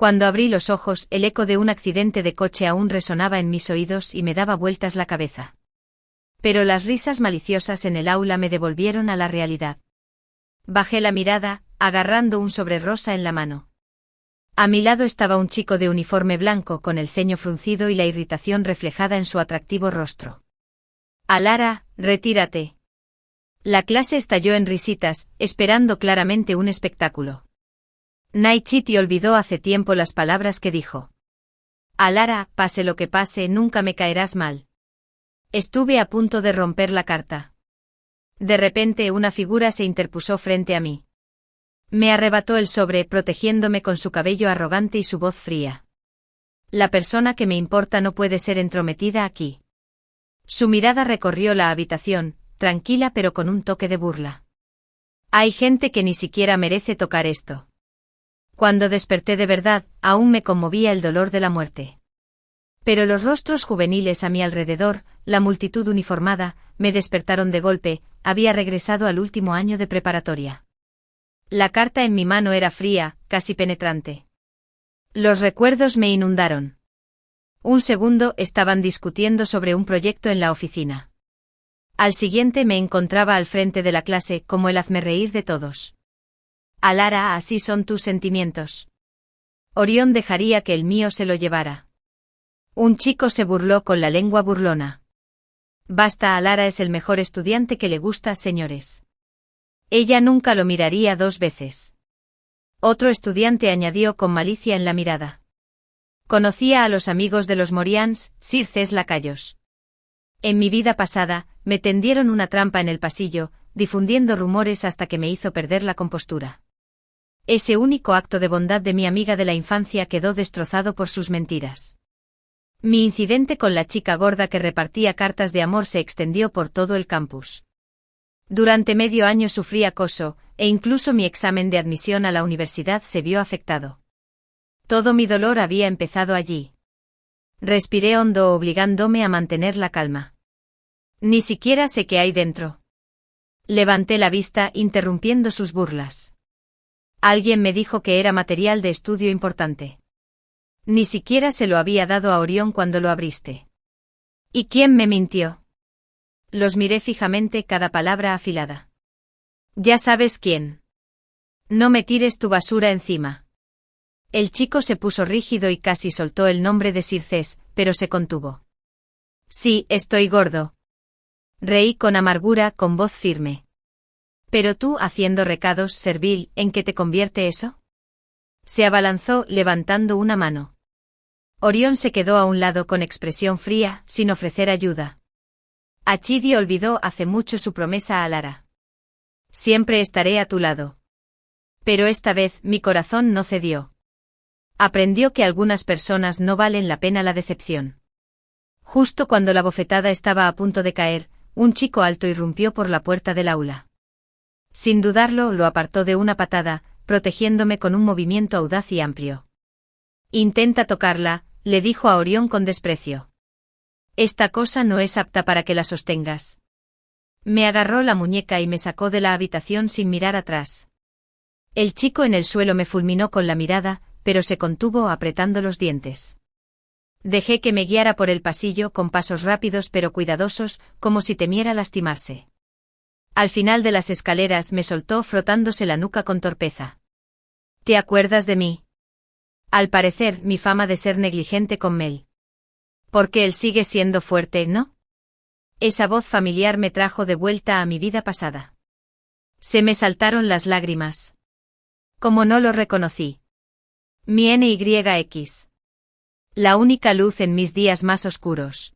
Cuando abrí los ojos, el eco de un accidente de coche aún resonaba en mis oídos y me daba vueltas la cabeza. Pero las risas maliciosas en el aula me devolvieron a la realidad. Bajé la mirada, agarrando un sobre rosa en la mano. A mi lado estaba un chico de uniforme blanco con el ceño fruncido y la irritación reflejada en su atractivo rostro. Alara, retírate. La clase estalló en risitas, esperando claramente un espectáculo. Naichiti olvidó hace tiempo las palabras que dijo. Alara, pase lo que pase, nunca me caerás mal. Estuve a punto de romper la carta. De repente una figura se interpuso frente a mí. Me arrebató el sobre, protegiéndome con su cabello arrogante y su voz fría. La persona que me importa no puede ser entrometida aquí. Su mirada recorrió la habitación, tranquila pero con un toque de burla. Hay gente que ni siquiera merece tocar esto. Cuando desperté de verdad, aún me conmovía el dolor de la muerte. Pero los rostros juveniles a mi alrededor, la multitud uniformada, me despertaron de golpe. Había regresado al último año de preparatoria. La carta en mi mano era fría, casi penetrante. Los recuerdos me inundaron. Un segundo estaban discutiendo sobre un proyecto en la oficina. Al siguiente me encontraba al frente de la clase como el hazmerreír de todos. Alara, así son tus sentimientos. Orión dejaría que el mío se lo llevara. Un chico se burló con la lengua burlona. Basta, Alara es el mejor estudiante que le gusta, señores. Ella nunca lo miraría dos veces. Otro estudiante añadió con malicia en la mirada. Conocía a los amigos de los Morians, Circes lacayos. En mi vida pasada, me tendieron una trampa en el pasillo, difundiendo rumores hasta que me hizo perder la compostura. Ese único acto de bondad de mi amiga de la infancia quedó destrozado por sus mentiras. Mi incidente con la chica gorda que repartía cartas de amor se extendió por todo el campus. Durante medio año sufrí acoso, e incluso mi examen de admisión a la universidad se vio afectado. Todo mi dolor había empezado allí. Respiré hondo obligándome a mantener la calma. Ni siquiera sé qué hay dentro. Levanté la vista interrumpiendo sus burlas. Alguien me dijo que era material de estudio importante. Ni siquiera se lo había dado a Orión cuando lo abriste. ¿Y quién me mintió? Los miré fijamente, cada palabra afilada. Ya sabes quién. No me tires tu basura encima. El chico se puso rígido y casi soltó el nombre de Circes, pero se contuvo. Sí, estoy gordo. Reí con amargura, con voz firme. Pero tú, haciendo recados, servil, ¿en qué te convierte eso? Se abalanzó, levantando una mano. Orión se quedó a un lado con expresión fría, sin ofrecer ayuda. Achidi olvidó hace mucho su promesa a Alara. Siempre estaré a tu lado. Pero esta vez, mi corazón no cedió. Aprendió que algunas personas no valen la pena la decepción. Justo cuando la bofetada estaba a punto de caer, un chico alto irrumpió por la puerta del aula. Sin dudarlo, lo apartó de una patada, protegiéndome con un movimiento audaz y amplio. Intenta tocarla, le dijo a Orión con desprecio. Esta cosa no es apta para que la sostengas. Me agarró la muñeca y me sacó de la habitación sin mirar atrás. El chico en el suelo me fulminó con la mirada, pero se contuvo apretando los dientes. Dejé que me guiara por el pasillo con pasos rápidos pero cuidadosos, como si temiera lastimarse. Al final de las escaleras me soltó frotándose la nuca con torpeza. ¿Te acuerdas de mí? Al parecer, mi fama de ser negligente con Mel. Porque él sigue siendo fuerte, ¿no? Esa voz familiar me trajo de vuelta a mi vida pasada. Se me saltaron las lágrimas. Como no lo reconocí. Mi NYX. La única luz en mis días más oscuros.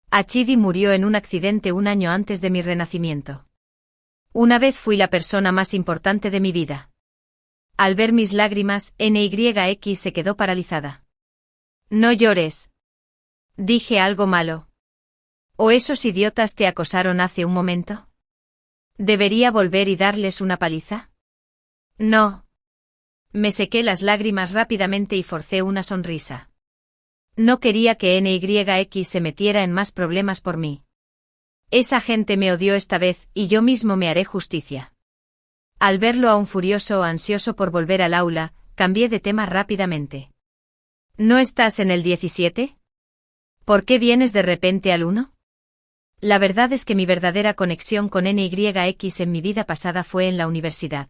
Achidi murió en un accidente un año antes de mi renacimiento. Una vez fui la persona más importante de mi vida. Al ver mis lágrimas, NYX se quedó paralizada. No llores. ¿Dije algo malo? ¿O esos idiotas te acosaron hace un momento? ¿Debería volver y darles una paliza? No. Me sequé las lágrimas rápidamente y forcé una sonrisa. No quería que NYX se metiera en más problemas por mí. Esa gente me odió esta vez, y yo mismo me haré justicia. Al verlo aún furioso o ansioso por volver al aula, cambié de tema rápidamente. ¿No estás en el 17? ¿Por qué vienes de repente al 1? La verdad es que mi verdadera conexión con NYX en mi vida pasada fue en la universidad.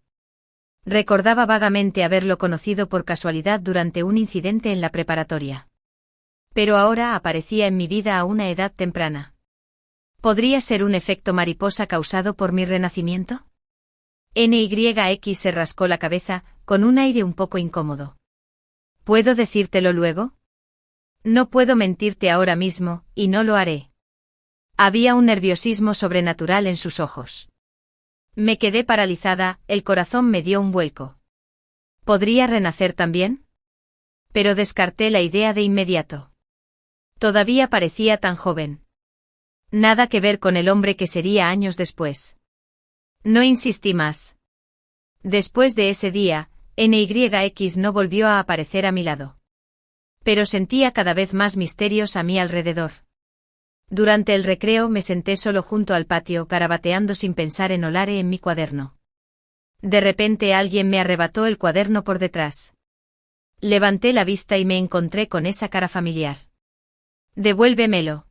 Recordaba vagamente haberlo conocido por casualidad durante un incidente en la preparatoria. Pero ahora aparecía en mi vida a una edad temprana. ¿Podría ser un efecto mariposa causado por mi renacimiento? NYX se rascó la cabeza, con un aire un poco incómodo. ¿Puedo decírtelo luego? No puedo mentirte ahora mismo, y no lo haré. Había un nerviosismo sobrenatural en sus ojos. Me quedé paralizada, el corazón me dio un vuelco. ¿Podría renacer también? Pero descarté la idea de inmediato. Todavía parecía tan joven. Nada que ver con el hombre que sería años después. No insistí más. Después de ese día, NYX no volvió a aparecer a mi lado. Pero sentía cada vez más misterios a mi alrededor. Durante el recreo me senté solo junto al patio garabateando sin pensar en Olare en mi cuaderno. De repente alguien me arrebató el cuaderno por detrás. Levanté la vista y me encontré con esa cara familiar. «Devuélvemelo».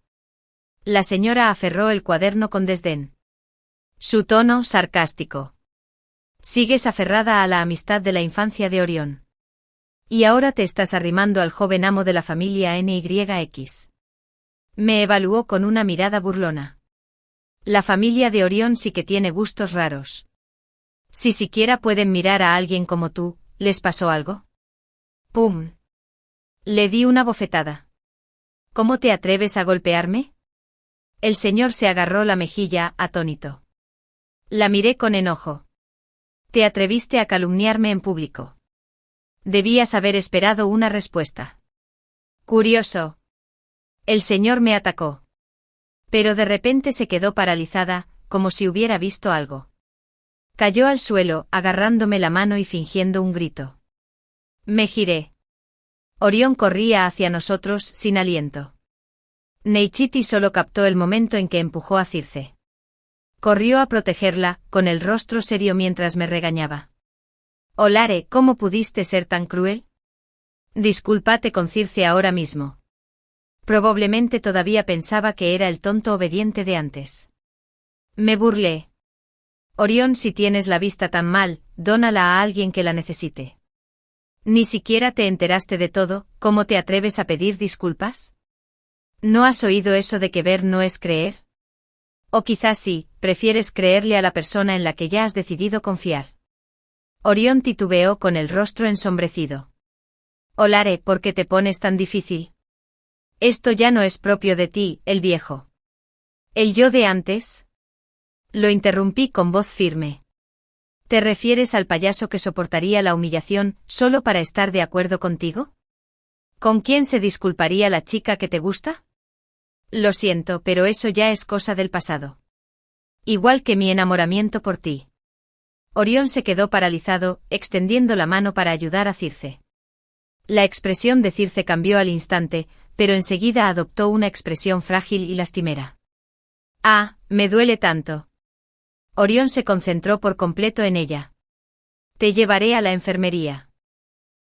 La señora aferró el cuaderno con desdén. Su tono sarcástico. «Sigues aferrada a la amistad de la infancia de Orión. Y ahora te estás arrimando al joven amo de la familia NYX». Me evaluó con una mirada burlona. La familia de Orión sí que tiene gustos raros. Si siquiera pueden mirar a alguien como tú, ¿les pasó algo? ¡Pum! Le di una bofetada. ¿Cómo te atreves a golpearme? El señor se agarró la mejilla, atónito. La miré con enojo. Te atreviste a calumniarme en público. Debías haber esperado una respuesta. Curioso. El señor me atacó. Pero de repente se quedó paralizada, como si hubiera visto algo. Cayó al suelo, agarrándome la mano y fingiendo un grito. Me giré. Orión corría hacia nosotros, sin aliento. Neichiti solo captó el momento en que empujó a Circe. Corrió a protegerla, con el rostro serio mientras me regañaba. Olare, ¿cómo pudiste ser tan cruel? Discúlpate con Circe ahora mismo. Probablemente todavía pensaba que era el tonto obediente de antes. Me burlé. Orión, si tienes la vista tan mal, dónala a alguien que la necesite. Ni siquiera te enteraste de todo, ¿cómo te atreves a pedir disculpas? ¿No has oído eso de que ver no es creer? O quizás sí, prefieres creerle a la persona en la que ya has decidido confiar. Orión titubeó con el rostro ensombrecido. Olare, ¿por qué te pones tan difícil? Esto ya no es propio de ti, el viejo. ¿El yo de antes? Lo interrumpí con voz firme. ¿Te refieres al payaso que soportaría la humillación solo para estar de acuerdo contigo? ¿Con quién se disculparía la chica que te gusta? Lo siento, pero eso ya es cosa del pasado. Igual que mi enamoramiento por ti. Orión se quedó paralizado, extendiendo la mano para ayudar a Circe. La expresión de Circe cambió al instante, pero enseguida adoptó una expresión frágil y lastimera. Ah, me duele tanto. Orión se concentró por completo en ella. Te llevaré a la enfermería.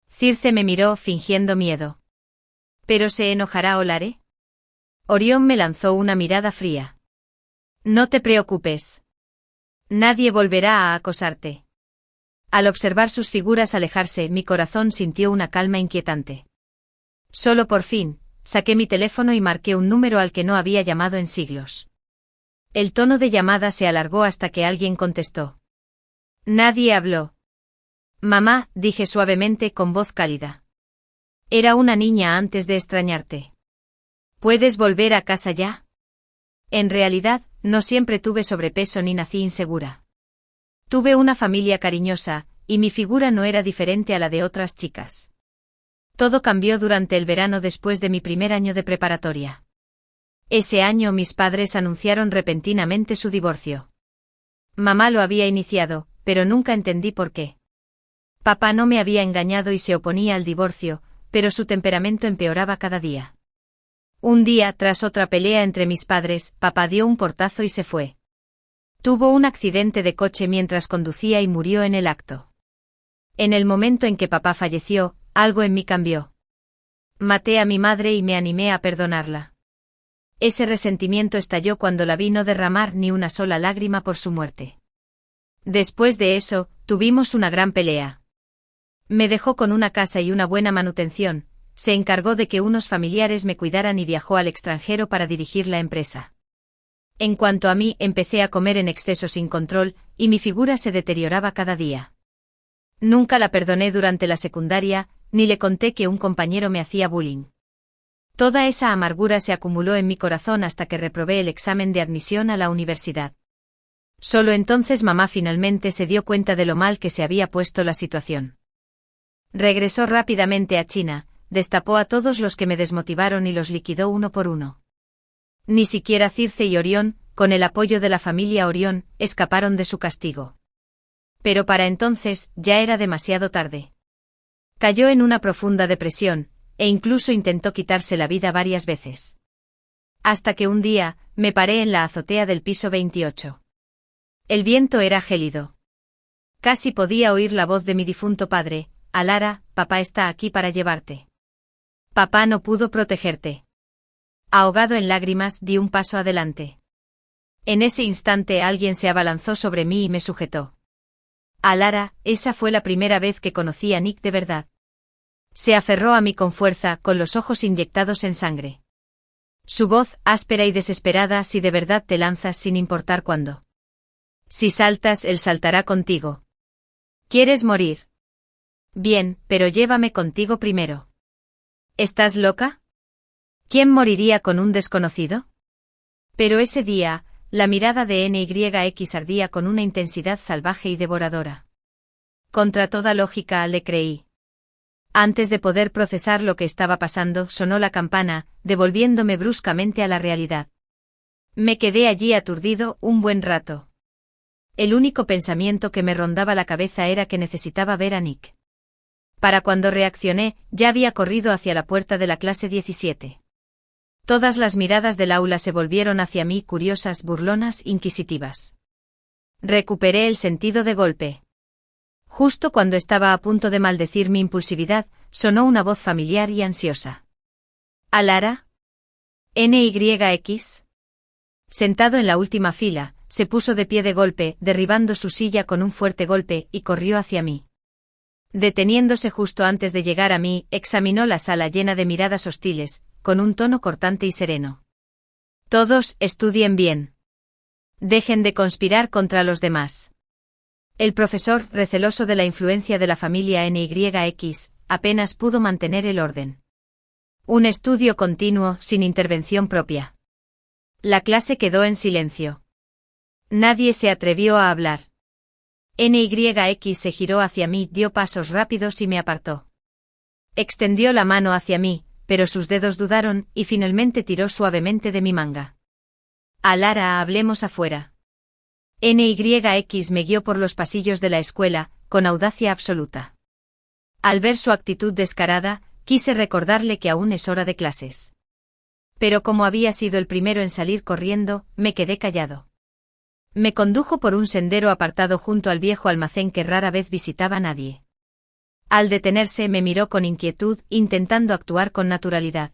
Circe me miró fingiendo miedo. ¿Pero se enojará Olare? Orión me lanzó una mirada fría. No te preocupes. Nadie volverá a acosarte. Al observar sus figuras alejarse, mi corazón sintió una calma inquietante. Solo por fin, saqué mi teléfono y marqué un número al que no había llamado en siglos. El tono de llamada se alargó hasta que alguien contestó. Nadie habló. Mamá, dije suavemente con voz cálida. Era una niña antes de extrañarte. ¿Puedes volver a casa ya? En realidad, no siempre tuve sobrepeso ni nací insegura. Tuve una familia cariñosa, y mi figura no era diferente a la de otras chicas. Todo cambió durante el verano después de mi primer año de preparatoria. Ese año mis padres anunciaron repentinamente su divorcio. Mamá lo había iniciado, pero nunca entendí por qué. Papá no me había engañado y se oponía al divorcio, pero su temperamento empeoraba cada día. Un día, tras otra pelea entre mis padres, papá dio un portazo y se fue. Tuvo un accidente de coche mientras conducía y murió en el acto. En el momento en que papá falleció, algo en mí cambió. Maté a mi madre y me animé a perdonarla. Ese resentimiento estalló cuando la vi no derramar ni una sola lágrima por su muerte. Después de eso, tuvimos una gran pelea. Me dejó con una casa y una buena manutención, se encargó de que unos familiares me cuidaran y viajó al extranjero para dirigir la empresa. En cuanto a mí, empecé a comer en exceso sin control, y mi figura se deterioraba cada día. Nunca la perdoné durante la secundaria, ni le conté que un compañero me hacía bullying. Toda esa amargura se acumuló en mi corazón hasta que reprobé el examen de admisión a la universidad. Solo entonces mamá finalmente se dio cuenta de lo mal que se había puesto la situación. Regresó rápidamente a China, destapó a todos los que me desmotivaron y los liquidó uno por uno. Ni siquiera Circe y Orión, con el apoyo de la familia Orión, escaparon de su castigo. Pero para entonces, ya era demasiado tarde. Cayó en una profunda depresión, e incluso intentó quitarse la vida varias veces. Hasta que un día, me paré en la azotea del piso 28. El viento era gélido. Casi podía oír la voz de mi difunto padre: Alara, papá está aquí para llevarte. Papá no pudo protegerte. Ahogado en lágrimas, di un paso adelante. En ese instante alguien se abalanzó sobre mí y me sujetó. Alara, esa fue la primera vez que conocí a Nick de verdad. Se aferró a mí con fuerza, con los ojos inyectados en sangre. Su voz, áspera y desesperada: si de verdad te lanzas sin importar cuándo. Si saltas, él saltará contigo. ¿Quieres morir? Bien, pero llévame contigo primero. ¿Estás loca? ¿Quién moriría con un desconocido? Pero ese día, la mirada de NYX ardía con una intensidad salvaje y devoradora. Contra toda lógica le creí. Antes de poder procesar lo que estaba pasando, sonó la campana, devolviéndome bruscamente a la realidad. Me quedé allí aturdido un buen rato. El único pensamiento que me rondaba la cabeza era que necesitaba ver a Nick. Para cuando reaccioné, ya había corrido hacia la puerta de la clase 17. Todas las miradas del aula se volvieron hacia mí, curiosas, burlonas, inquisitivas. Recuperé el sentido de golpe. Justo cuando estaba a punto de maldecir mi impulsividad, sonó una voz familiar y ansiosa. ¿Alara? ¿NYX? Sentado en la última fila, se puso de pie de golpe, derribando su silla con un fuerte golpe, y corrió hacia mí. Deteniéndose justo antes de llegar a mí, examinó la sala llena de miradas hostiles, con un tono cortante y sereno. Todos, estudien bien. Dejen de conspirar contra los demás. El profesor, receloso de la influencia de la familia NYX, apenas pudo mantener el orden. Un estudio continuo, sin intervención propia. La clase quedó en silencio. Nadie se atrevió a hablar. NYX se giró hacia mí, dio pasos rápidos y me apartó. Extendió la mano hacia mí, pero sus dedos dudaron, y finalmente tiró suavemente de mi manga. Alara, hablemos afuera. NYX me guió por los pasillos de la escuela, con audacia absoluta. Al ver su actitud descarada, quise recordarle que aún es hora de clases. Pero como había sido el primero en salir corriendo, me quedé callado. Me condujo por un sendero apartado junto al viejo almacén que rara vez visitaba nadie. Al detenerse me miró con inquietud, intentando actuar con naturalidad.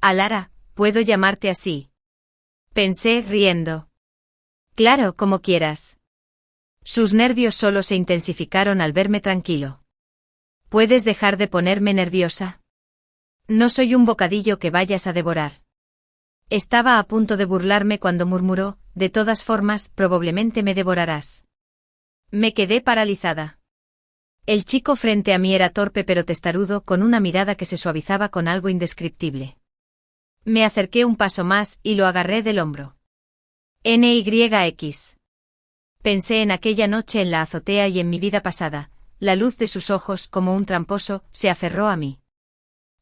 Alara, ¿puedo llamarte así? Pensé, riendo. Claro, como quieras. Sus nervios solo se intensificaron al verme tranquilo. ¿Puedes dejar de ponerme nerviosa? No soy un bocadillo que vayas a devorar. Estaba a punto de burlarme cuando murmuró: de todas formas, probablemente me devorarás. Me quedé paralizada. El chico frente a mí era torpe pero testarudo, con una mirada que se suavizaba con algo indescriptible. Me acerqué un paso más y lo agarré del hombro. NYX. Pensé en aquella noche en la azotea y en mi vida pasada. La luz de sus ojos, como un tramposo, se aferró a mí.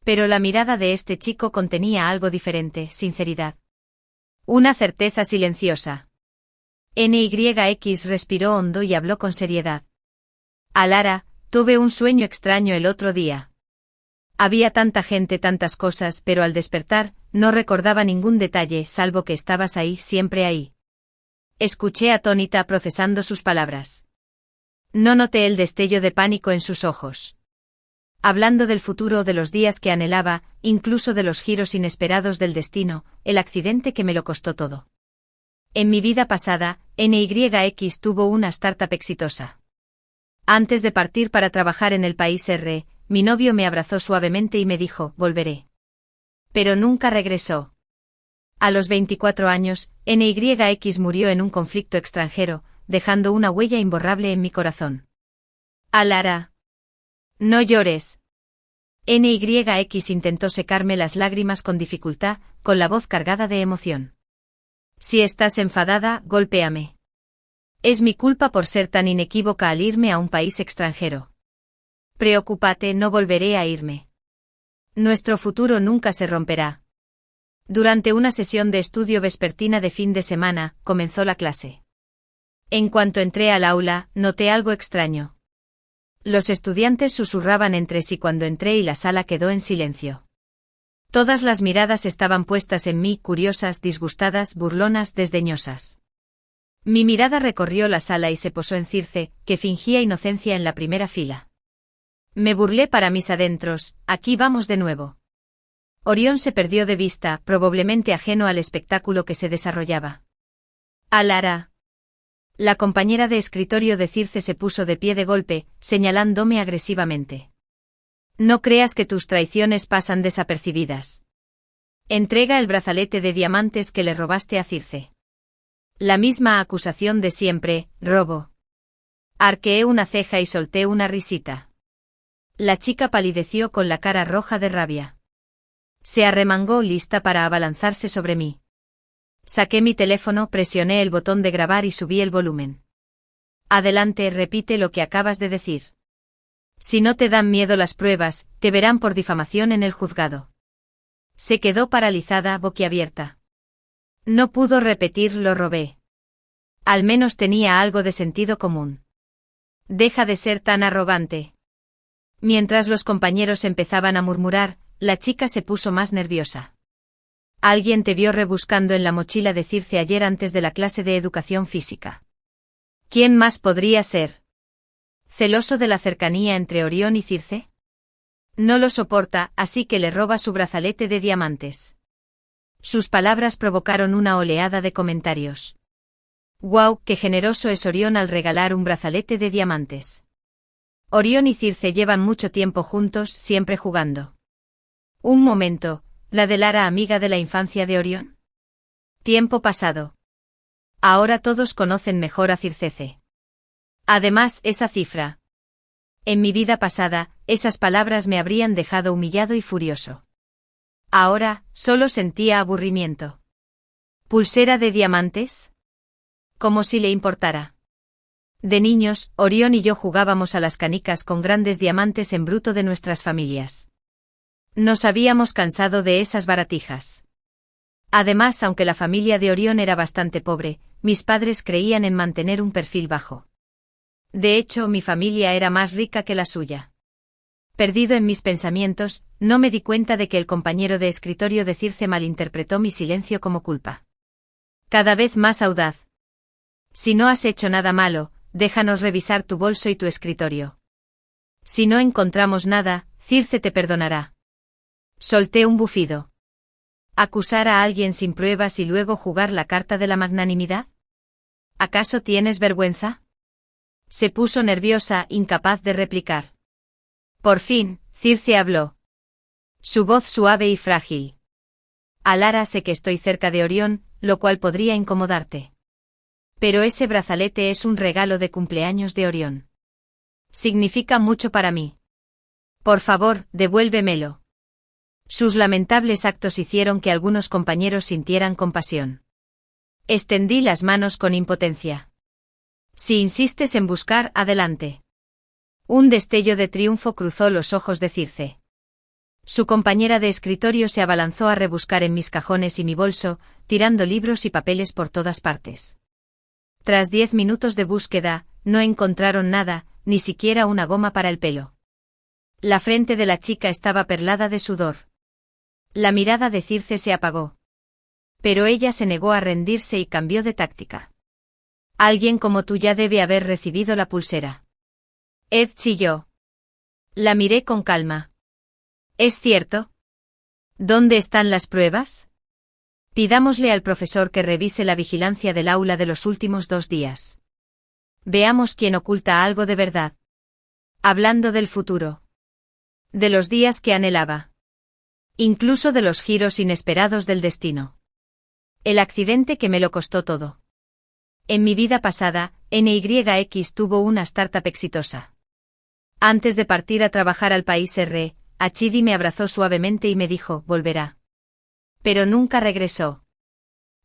Pero la mirada de este chico contenía algo diferente: sinceridad. Una certeza silenciosa. NYX respiró hondo y habló con seriedad. Alara, tuve un sueño extraño el otro día. Había tanta gente, tantas cosas, pero al despertar, no recordaba ningún detalle, salvo que estabas ahí, siempre ahí. Escuché atónita, procesando sus palabras. No noté el destello de pánico en sus ojos. Hablando del futuro o de los días que anhelaba, incluso de los giros inesperados del destino, el accidente que me lo costó todo. En mi vida pasada, NYX tuvo una startup exitosa. Antes de partir para trabajar en el país R, mi novio me abrazó suavemente y me dijo, volveré. Pero nunca regresó. A los 24 años, NYX murió en un conflicto extranjero, dejando una huella imborrable en mi corazón. Alara. No llores. NYX intentó secarme las lágrimas con dificultad, con la voz cargada de emoción. Si estás enfadada, golpéame. Es mi culpa por ser tan inequívoca al irme a un país extranjero. Preocúpate, no volveré a irme. Nuestro futuro nunca se romperá. Durante una sesión de estudio vespertina de fin de semana, comenzó la clase. En cuanto entré al aula, noté algo extraño. Los estudiantes susurraban entre sí cuando entré y la sala quedó en silencio. Todas las miradas estaban puestas en mí, curiosas, disgustadas, burlonas, desdeñosas. Mi mirada recorrió la sala y se posó en Circe, que fingía inocencia en la primera fila. Me burlé para mis adentros, aquí vamos de nuevo. Orión se perdió de vista, probablemente ajeno al espectáculo que se desarrollaba. Alara. La compañera de escritorio de Circe se puso de pie de golpe, señalándome agresivamente. No creas que tus traiciones pasan desapercibidas. Entrega el brazalete de diamantes que le robaste a Circe. La misma acusación de siempre, robo. Arqueé una ceja y solté una risita. La chica palideció con la cara roja de rabia. Se arremangó lista para abalanzarse sobre mí. Saqué mi teléfono, presioné el botón de grabar y subí el volumen. Adelante, repite lo que acabas de decir. Si no te dan miedo las pruebas, te verán por difamación en el juzgado. Se quedó paralizada, boquiabierta. No pudo repetir lo robé. Al menos tenía algo de sentido común. Deja de ser tan arrogante. Mientras los compañeros empezaban a murmurar, la chica se puso más nerviosa. Alguien te vio rebuscando en la mochila de Circe ayer antes de la clase de educación física. ¿Quién más podría ser? ¿Celoso de la cercanía entre Orión y Circe? No lo soporta, así que le roba su brazalete de diamantes. Sus palabras provocaron una oleada de comentarios. ¡Guau, qué generoso es Orión al regalar un brazalete de diamantes! Orión y Circe llevan mucho tiempo juntos, siempre jugando. Un momento, ¿la de Lara amiga de la infancia de Orión? Tiempo pasado. Ahora todos conocen mejor a Circe. Además, esa cifra. En mi vida pasada, esas palabras me habrían dejado humillado y furioso. Ahora, solo sentía aburrimiento. ¿Pulsera de diamantes? Como si le importara. De niños, Orión y yo jugábamos a las canicas con grandes diamantes en bruto de nuestras familias. Nos habíamos cansado de esas baratijas. Además, aunque la familia de Orión era bastante pobre, mis padres creían en mantener un perfil bajo. De hecho, mi familia era más rica que la suya. Perdido en mis pensamientos, no me di cuenta de que el compañero de escritorio de Circe malinterpretó mi silencio como culpa. Cada vez más audaz. Si no has hecho nada malo, déjanos revisar tu bolso y tu escritorio. Si no encontramos nada, Circe te perdonará. Solté un bufido. ¿Acusar a alguien sin pruebas y luego jugar la carta de la magnanimidad? ¿Acaso tienes vergüenza? Se puso nerviosa, incapaz de replicar. Por fin, Circe habló. Su voz suave y frágil. Alara, sé que estoy cerca de Orión, lo cual podría incomodarte. Pero ese brazalete es un regalo de cumpleaños de Orión. Significa mucho para mí. Por favor, devuélvemelo. Sus lamentables actos hicieron que algunos compañeros sintieran compasión. Extendí las manos con impotencia. Si insistes en buscar, adelante. Un destello de triunfo cruzó los ojos de Circe. Su compañera de escritorio se abalanzó a rebuscar en mis cajones y mi bolso, tirando libros y papeles por todas partes. Tras 10 minutos de búsqueda, no encontraron nada, ni siquiera una goma para el pelo. La frente de la chica estaba perlada de sudor. La mirada de Circe se apagó. Pero ella se negó a rendirse y cambió de táctica. Alguien como tú ya debe haber recibido la pulsera. Ed chilló. La miré con calma. ¿Es cierto? ¿Dónde están las pruebas? Pidámosle al profesor que revise la vigilancia del aula de los últimos 2 días. Veamos quién oculta algo de verdad. Hablando del futuro. De los días que anhelaba. Incluso de los giros inesperados del destino. El accidente que me lo costó todo. En mi vida pasada, NYX tuvo una startup exitosa. Antes de partir a trabajar al país R, Achidi me abrazó suavemente y me dijo, volverá. Pero nunca regresó.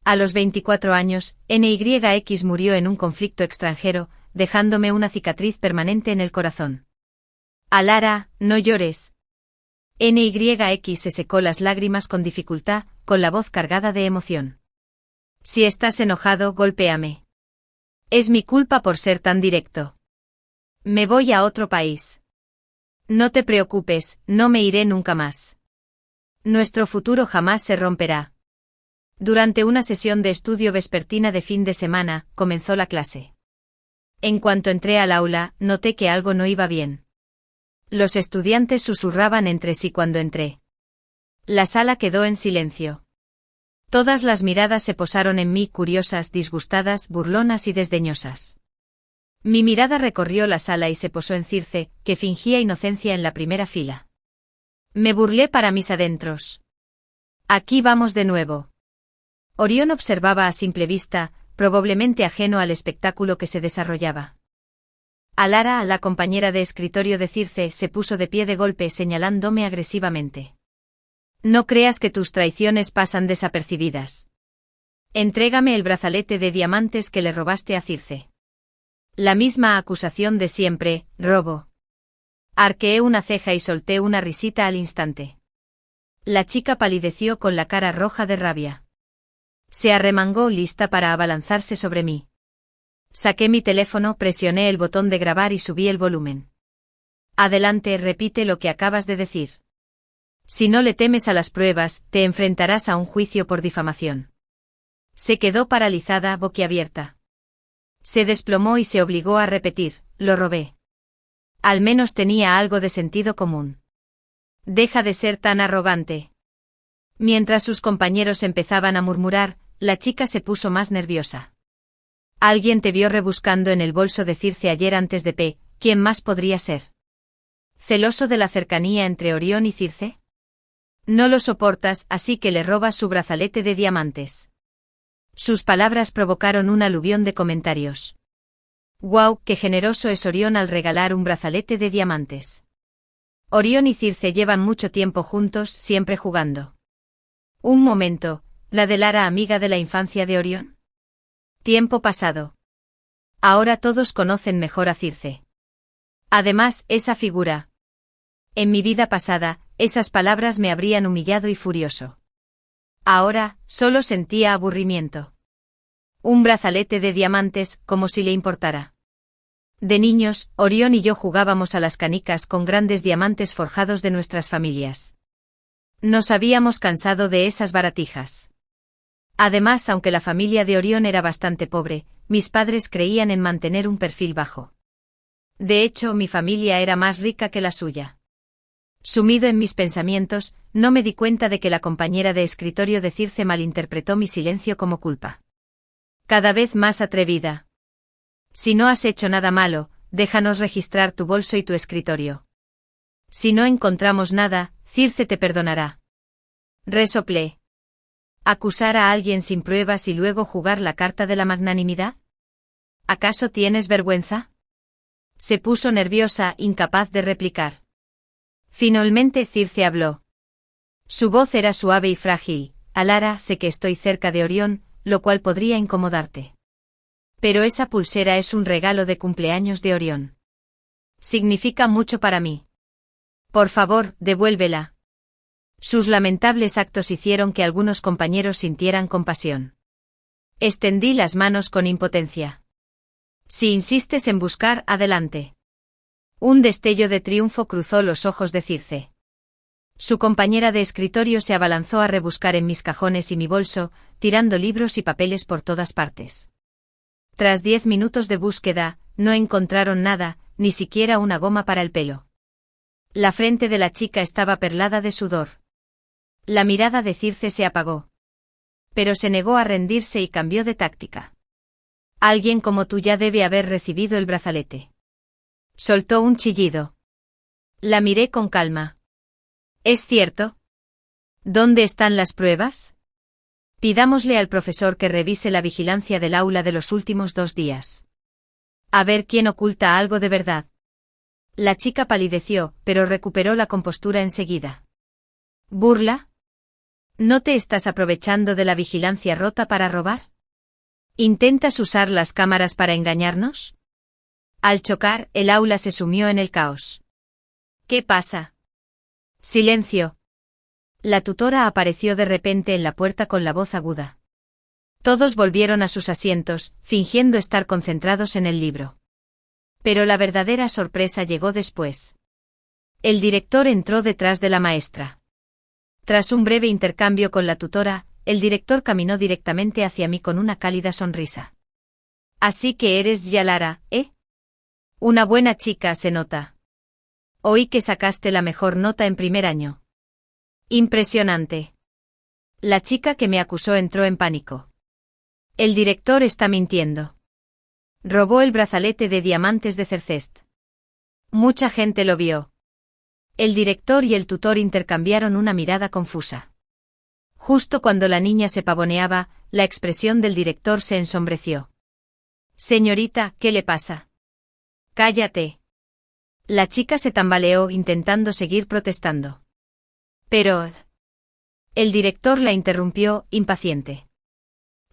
A los 24 años, NYX murió en un conflicto extranjero, dejándome una cicatriz permanente en el corazón. Alara, no llores. NYX se secó las lágrimas con dificultad, con la voz cargada de emoción. Si estás enojado, golpéame. Es mi culpa por ser tan directo. Me voy a otro país. No te preocupes, no me iré nunca más. Nuestro futuro jamás se romperá. Durante una sesión de estudio vespertina de fin de semana, comenzó la clase. En cuanto entré al aula, noté que algo no iba bien. Los estudiantes susurraban entre sí cuando entré. La sala quedó en silencio. Todas las miradas se posaron en mí, curiosas, disgustadas, burlonas y desdeñosas. Mi mirada recorrió la sala y se posó en Circe, que fingía inocencia en la primera fila. Me burlé para mis adentros. Aquí vamos de nuevo. Orión observaba a simple vista, probablemente ajeno al espectáculo que se desarrollaba. Alara, la compañera de escritorio de Circe, se puso de pie de golpe señalándome agresivamente. No creas que tus traiciones pasan desapercibidas. Entrégame el brazalete de diamantes que le robaste a Circe. La misma acusación de siempre, robo. Arqueé una ceja y solté una risita al instante. La chica palideció con la cara roja de rabia. Se arremangó lista para abalanzarse sobre mí. Saqué mi teléfono, presioné el botón de grabar y subí el volumen. Adelante, repite lo que acabas de decir. Si no le temes a las pruebas, te enfrentarás a un juicio por difamación. Se quedó paralizada, boquiabierta. Se desplomó y se obligó a repetir, lo robé. Al menos tenía algo de sentido común. Deja de ser tan arrogante. Mientras sus compañeros empezaban a murmurar, la chica se puso más nerviosa. Alguien te vio rebuscando en el bolso de Circe ayer antes de P. ¿Quién más podría ser? ¿Celoso de la cercanía entre Orión y Circe? No lo soportas, así que le robas su brazalete de diamantes. Sus palabras provocaron un aluvión de comentarios. ¡Guau, qué generoso es Orión al regalar un brazalete de diamantes! Orión y Circe llevan mucho tiempo juntos, siempre jugando. Un momento, ¿la de Lara amiga de la infancia de Orión? Tiempo pasado. Ahora todos conocen mejor a Circe. Además, esa figura. En mi vida pasada, esas palabras me habrían humillado y furioso. Ahora, solo sentía aburrimiento. Un brazalete de diamantes, como si le importara. De niños, Orión y yo jugábamos a las canicas con grandes diamantes forjados de nuestras familias. Nos habíamos cansado de esas baratijas. Además, aunque la familia de Orión era bastante pobre, mis padres creían en mantener un perfil bajo. De hecho, mi familia era más rica que la suya. Sumido en mis pensamientos, no me di cuenta de que la compañera de escritorio de Circe malinterpretó mi silencio como culpa. Cada vez más atrevida. Si no has hecho nada malo, déjanos registrar tu bolso y tu escritorio. Si no encontramos nada, Circe te perdonará. Resoplé. ¿Acusar a alguien sin pruebas y luego jugar la carta de la magnanimidad? ¿Acaso tienes vergüenza? Se puso nerviosa, incapaz de replicar. Finalmente Circe habló. Su voz era suave y frágil. Alara, sé que estoy cerca de Orión, lo cual podría incomodarte. Pero esa pulsera es un regalo de cumpleaños de Orión. Significa mucho para mí. Por favor, devuélvela. Sus lamentables actos hicieron que algunos compañeros sintieran compasión. Extendí las manos con impotencia. Si insistes en buscar, adelante. Un destello de triunfo cruzó los ojos de Circe. Su compañera de escritorio se abalanzó a rebuscar en mis cajones y mi bolso, tirando libros y papeles por todas partes. Tras 10 minutos de búsqueda, no encontraron nada, ni siquiera una goma para el pelo. La frente de la chica estaba perlada de sudor. La mirada de Circe se apagó. Pero se negó a rendirse y cambió de táctica. Alguien como tú ya debe haber recibido el brazalete. Soltó un chillido. La miré con calma. ¿Es cierto? ¿Dónde están las pruebas? Pidámosle al profesor que revise la vigilancia del aula de los últimos 2 días. A ver quién oculta algo de verdad. La chica palideció, pero recuperó la compostura enseguida. ¿Burla? ¿No te estás aprovechando de la vigilancia rota para robar? ¿Intentas usar las cámaras para engañarnos? Al chocar, el aula se sumió en el caos. ¿Qué pasa? Silencio. La tutora apareció de repente en la puerta con la voz aguda. Todos volvieron a sus asientos, fingiendo estar concentrados en el libro. Pero la verdadera sorpresa llegó después. El director entró detrás de la maestra. Tras un breve intercambio con la tutora, el director caminó directamente hacia mí con una cálida sonrisa. Así que eres Yalara, ¿eh? Una buena chica, se nota. Oí que sacaste la mejor nota en primer año. Impresionante. La chica que me acusó entró en pánico. El director está mintiendo. Robó el brazalete de diamantes de Cercest. Mucha gente lo vio. El director y el tutor intercambiaron una mirada confusa. Justo cuando la niña se pavoneaba, la expresión del director se ensombreció. Señorita, ¿qué le pasa? Cállate. La chica se tambaleó intentando seguir protestando. Pero... El director la interrumpió, impaciente.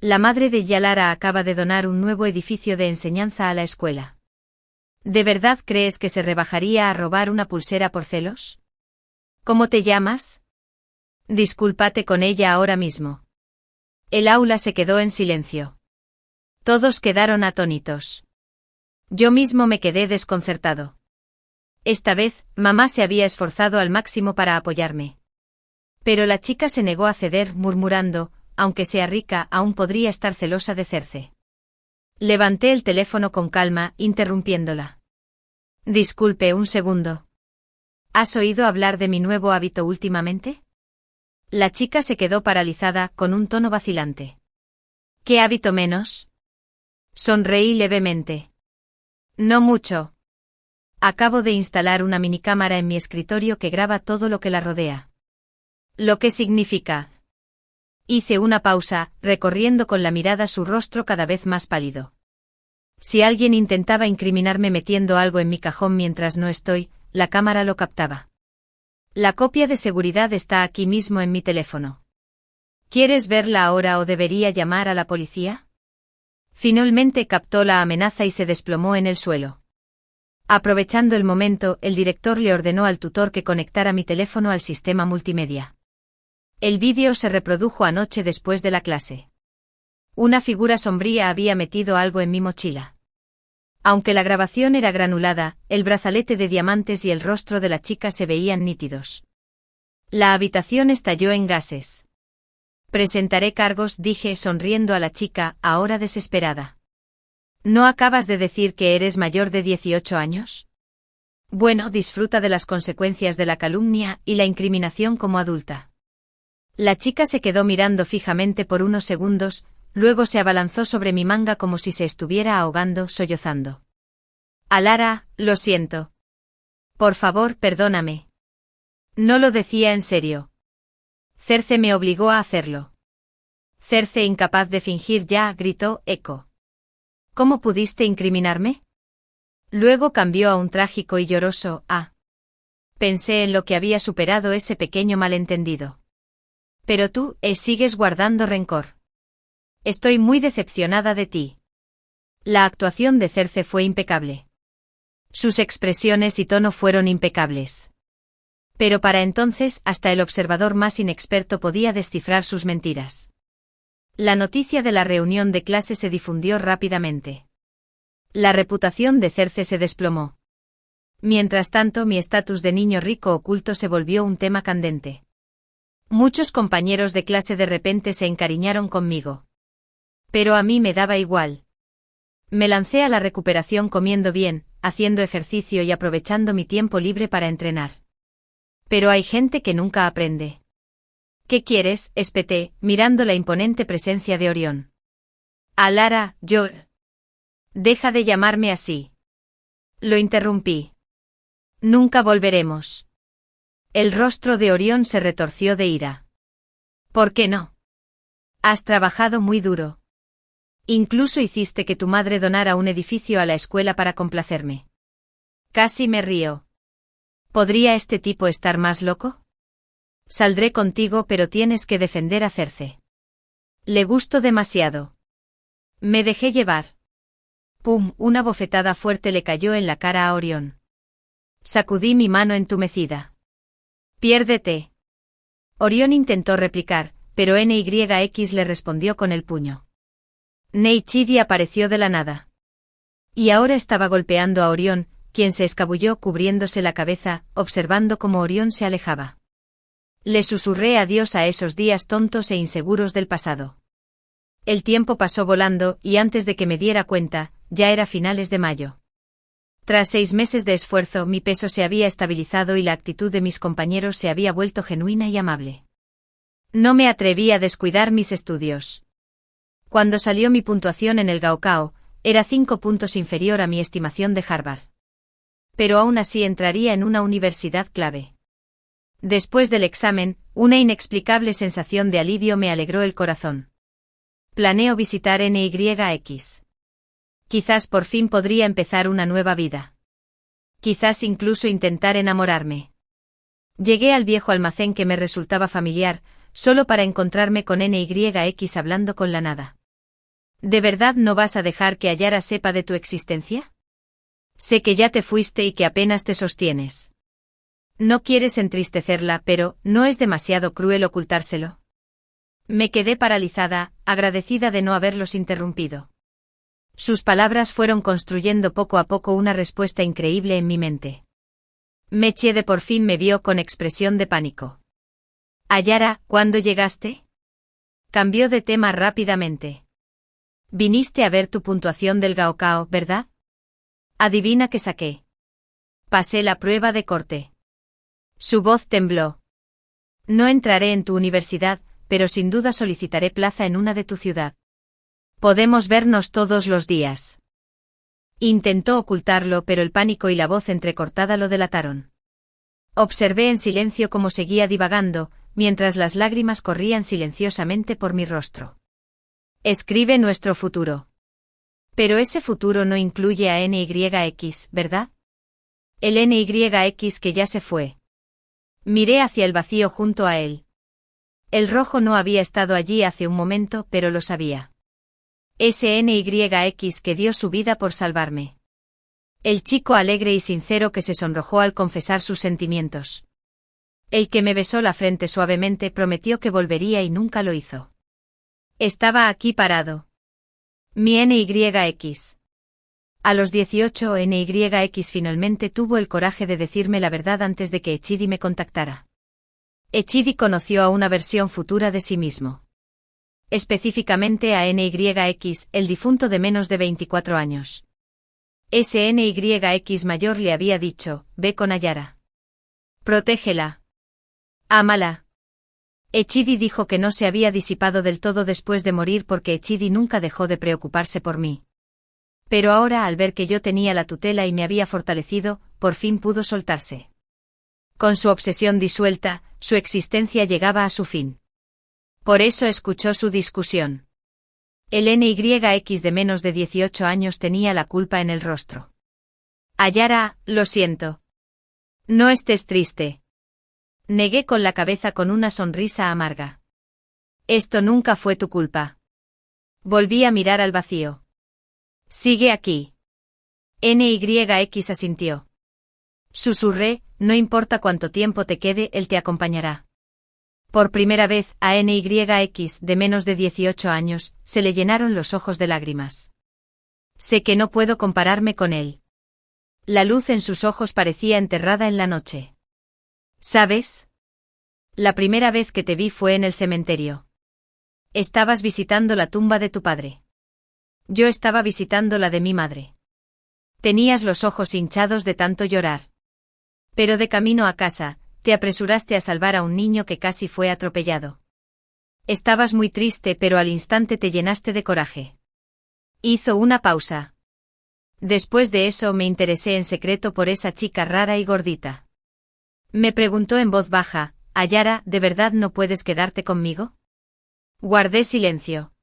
La madre de Yalara acaba de donar un nuevo edificio de enseñanza a la escuela. ¿De verdad crees que se rebajaría a robar una pulsera por celos? ¿Cómo te llamas? Discúlpate con ella ahora mismo. El aula se quedó en silencio. Todos quedaron atónitos. Yo mismo me quedé desconcertado. Esta vez, mamá se había esforzado al máximo para apoyarme. Pero la chica se negó a ceder, murmurando, aunque sea rica, aún podría estar celosa de Cerce. Levanté el teléfono con calma, interrumpiéndola. Disculpe un segundo. ¿Has oído hablar de mi nuevo hábito últimamente? La chica se quedó paralizada, con un tono vacilante. ¿Qué hábito menos? Sonreí levemente. No mucho. Acabo de instalar una minicámara en mi escritorio que graba todo lo que la rodea. ¿Lo que significa? Hice una pausa, recorriendo con la mirada su rostro cada vez más pálido. Si alguien intentaba incriminarme metiendo algo en mi cajón mientras no estoy, la cámara lo captaba. La copia de seguridad está aquí mismo en mi teléfono. ¿Quieres verla ahora o debería llamar a la policía? Finalmente captó la amenaza y se desplomó en el suelo. Aprovechando el momento, el director le ordenó al tutor que conectara mi teléfono al sistema multimedia. El vídeo se reprodujo anoche después de la clase. Una figura sombría había metido algo en mi mochila. Aunque la grabación era granulada, el brazalete de diamantes y el rostro de la chica se veían nítidos. La habitación estalló en gases. Presentaré cargos, dije sonriendo a la chica, ahora desesperada. ¿No acabas de decir que eres mayor de 18 años? Bueno, disfruta de las consecuencias de la calumnia y la incriminación como adulta. La chica se quedó mirando fijamente por unos segundos, luego se abalanzó sobre mi manga como si se estuviera ahogando, sollozando. Alara, lo siento. Por favor, perdóname. No lo decía en serio. Cerce me obligó a hacerlo. Cerce incapaz de fingir ya, gritó Eco. ¿Cómo pudiste incriminarme? Luego cambió a un trágico y lloroso ah. Pensé en lo que había superado ese pequeño malentendido. Pero tú, sigues guardando rencor. Estoy muy decepcionada de ti. La actuación de Cerce fue impecable. Sus expresiones y tono fueron impecables. Pero para entonces, hasta el observador más inexperto podía descifrar sus mentiras. La noticia de la reunión de clase se difundió rápidamente. La reputación de Cerce se desplomó. Mientras tanto, mi estatus de niño rico oculto se volvió un tema candente. Muchos compañeros de clase de repente se encariñaron conmigo. Pero a mí me daba igual. Me lancé a la recuperación comiendo bien, haciendo ejercicio y aprovechando mi tiempo libre para entrenar. Pero hay gente que nunca aprende. ¿Qué quieres?, espeté, mirando la imponente presencia de Orión. Alara, yo... Deja de llamarme así. Lo interrumpí. Nunca volveremos. El rostro de Orión se retorció de ira. ¿Por qué no? Has trabajado muy duro. Incluso hiciste que tu madre donara un edificio a la escuela para complacerme. Casi me río. ¿Podría este tipo estar más loco? Saldré contigo, pero tienes que defender a Cerce. Le gusto demasiado. Me dejé llevar. ¡Pum! Una bofetada fuerte le cayó en la cara a Orión. Sacudí mi mano entumecida. Piérdete. Orión intentó replicar, pero NYX le respondió con el puño. Neychidi apareció de la nada. Y ahora estaba golpeando a Orión, quien se escabulló cubriéndose la cabeza, observando cómo Orión se alejaba. Le susurré adiós a esos días tontos e inseguros del pasado. El tiempo pasó volando y antes de que me diera cuenta, ya era finales de mayo. Tras 6 meses de esfuerzo, mi peso se había estabilizado y la actitud de mis compañeros se había vuelto genuina y amable. No me atreví a descuidar mis estudios. Cuando salió mi puntuación en el Gaokao, era 5 puntos inferior a mi estimación de Harvard. Pero aún así entraría en una universidad clave. Después del examen, una inexplicable sensación de alivio me alegró el corazón. Planeo visitar NYX. Quizás por fin podría empezar una nueva vida. Quizás incluso intentar enamorarme. Llegué al viejo almacén que me resultaba familiar, solo para encontrarme con NYX hablando con la nada. ¿De verdad no vas a dejar que Ayara sepa de tu existencia? Sé que ya te fuiste y que apenas te sostienes. No quieres entristecerla, pero ¿no es demasiado cruel ocultárselo? Me quedé paralizada, agradecida de no haberlos interrumpido. Sus palabras fueron construyendo poco a poco una respuesta increíble en mi mente. Mechiede por fin me vio con expresión de pánico. Ayara, ¿cuándo llegaste? Cambió de tema rápidamente. Viniste a ver tu puntuación del Gaokao, ¿verdad? Adivina qué saqué. Pasé la prueba de corte. Su voz tembló. No entraré en tu universidad, pero sin duda solicitaré plaza en una de tu ciudad. Podemos vernos todos los días. Intentó ocultarlo, pero el pánico y la voz entrecortada lo delataron. Observé en silencio cómo seguía divagando, mientras las lágrimas corrían silenciosamente por mi rostro. Escribe nuestro futuro. Pero ese futuro no incluye a NYX, ¿verdad? El NYX que ya se fue. Miré hacia el vacío junto a él. El rojo no había estado allí hace un momento, pero lo sabía. Ese NYX que dio su vida por salvarme. El chico alegre y sincero que se sonrojó al confesar sus sentimientos. El que me besó la frente suavemente prometió que volvería y nunca lo hizo. Estaba aquí parado. Mi NYX. A los 18 NYX finalmente tuvo el coraje de decirme la verdad antes de que Echidi me contactara. Echidi conoció a una versión futura de sí mismo. Específicamente a NYX, el difunto de menos de 24 años. Ese NYX mayor le había dicho, ve con Ayara. Protégela. Ámala. Echidi dijo que no se había disipado del todo después de morir porque Echidi nunca dejó de preocuparse por mí. Pero ahora al ver que yo tenía la tutela y me había fortalecido, por fin pudo soltarse. Con su obsesión disuelta, su existencia llegaba a su fin. Por eso escuchó su discusión. El NYX de menos de 18 años tenía la culpa en el rostro. Ayara, lo siento. No estés triste. Negué con la cabeza con una sonrisa amarga. Esto nunca fue tu culpa. Volví a mirar al vacío. Sigue aquí. NYX asintió. Susurré, no importa cuánto tiempo te quede, él te acompañará. Por primera vez, a NYX, de menos de 18 años, se le llenaron los ojos de lágrimas. Sé que no puedo compararme con él. La luz en sus ojos parecía enterrada en la noche. ¿Sabes? La primera vez que te vi fue en el cementerio. Estabas visitando la tumba de tu padre. Yo estaba visitando la de mi madre. Tenías los ojos hinchados de tanto llorar. Pero de camino a casa, te apresuraste a salvar a un niño que casi fue atropellado. Estabas muy triste, pero al instante te llenaste de coraje. Hizo una pausa. Después de eso me interesé en secreto por esa chica rara y gordita. Me preguntó en voz baja, Ayara, ¿de verdad no puedes quedarte conmigo? Guardé silencio.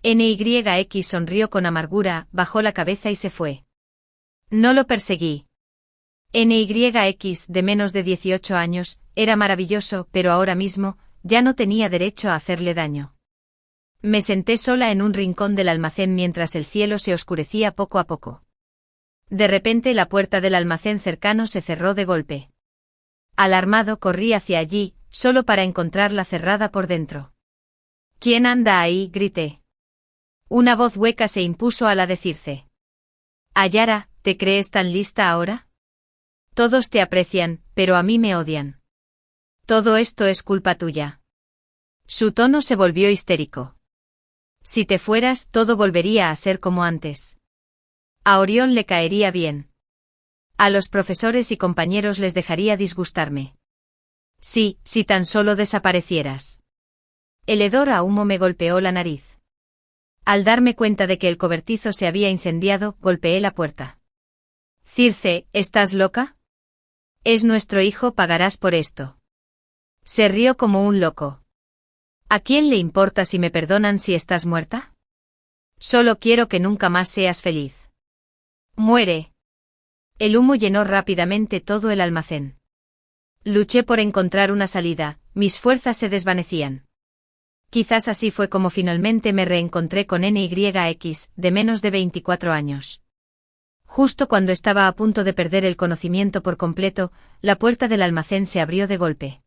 NYX sonrió con amargura, bajó la cabeza y se fue. No lo perseguí. NYX, de menos de 18 años, era maravilloso, pero ahora mismo, ya no tenía derecho a hacerle daño. Me senté sola en un rincón del almacén mientras el cielo se oscurecía poco a poco. De repente la puerta del almacén cercano se cerró de golpe. Alarmado corrí hacia allí, solo para encontrarla cerrada por dentro. ¿Quién anda ahí?, grité. Una voz hueca se impuso a la de Circe. Ayara, ¿te crees tan lista ahora? Todos te aprecian, pero a mí me odian. Todo esto es culpa tuya. Su tono se volvió histérico. Si te fueras, todo volvería a ser como antes. A Orión le caería bien. A los profesores y compañeros les dejaría disgustarme. Sí, si tan solo desaparecieras. El hedor a humo me golpeó la nariz. Al darme cuenta de que el cobertizo se había incendiado, golpeé la puerta. Circe, ¿estás loca? Es nuestro hijo, pagarás por esto. Se rió como un loco. ¿A quién le importa si me perdonan si estás muerta? Solo quiero que nunca más seas feliz. Muere. El humo llenó rápidamente todo el almacén. Luché por encontrar una salida, mis fuerzas se desvanecían. Quizás así fue como finalmente me reencontré con NYX, de menos de 24 años. Justo cuando estaba a punto de perder el conocimiento por completo, la puerta del almacén se abrió de golpe.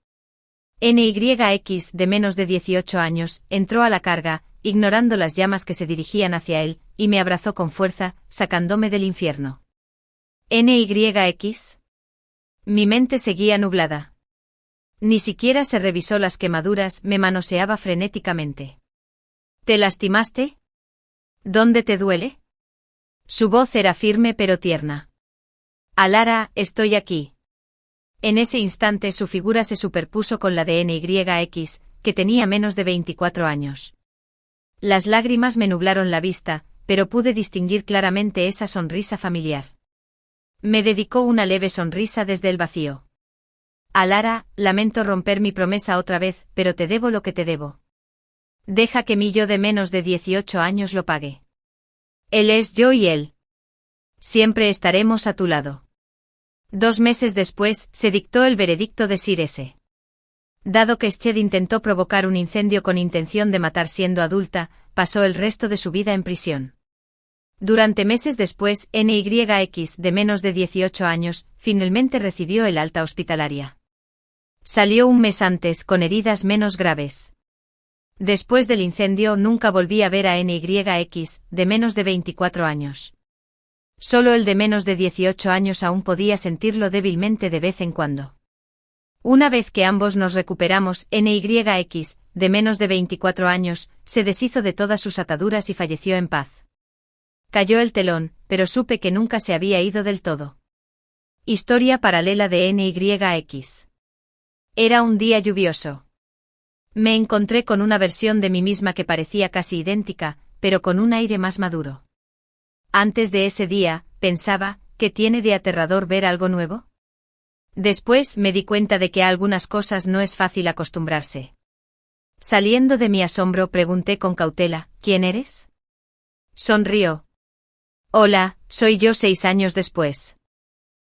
NYX, de menos de 18 años, entró a la carga, ignorando las llamas que se dirigían hacia él, y me abrazó con fuerza, sacándome del infierno. NYX. Mi mente seguía nublada. Ni siquiera se revisó las quemaduras, me manoseaba frenéticamente. ¿Te lastimaste? ¿Dónde te duele? Su voz era firme pero tierna. Alara, estoy aquí. En ese instante su figura se superpuso con la de NYX, que tenía menos de 24 años. Las lágrimas me nublaron la vista, pero pude distinguir claramente esa sonrisa familiar. Me dedicó una leve sonrisa desde el vacío. Alara, lamento romper mi promesa otra vez, pero te debo lo que te debo. Deja que mi yo de menos de 18 años lo pague. Él es yo y él. Siempre estaremos a tu lado. 2 meses después, se dictó el veredicto de Sir S. Dado que Sched intentó provocar un incendio con intención de matar siendo adulta, pasó el resto de su vida en prisión. Durante meses después, NYX, de menos de 18 años, finalmente recibió el alta hospitalaria. Salió un mes antes con heridas menos graves. Después del incendio nunca volví a ver a NYX, de menos de 24 años. Solo el de menos de 18 años aún podía sentirlo débilmente de vez en cuando. Una vez que ambos nos recuperamos, NYX, de menos de 24 años, se deshizo de todas sus ataduras y falleció en paz. Cayó el telón, pero supe que nunca se había ido del todo. Historia paralela de NYX. Era un día lluvioso. Me encontré con una versión de mí misma que parecía casi idéntica, pero con un aire más maduro. Antes de ese día, pensaba, ¿qué tiene de aterrador ver algo nuevo? Después me di cuenta de que a algunas cosas no es fácil acostumbrarse. Saliendo de mi asombro pregunté con cautela, ¿quién eres? Sonrió. Hola, soy yo 6 años después.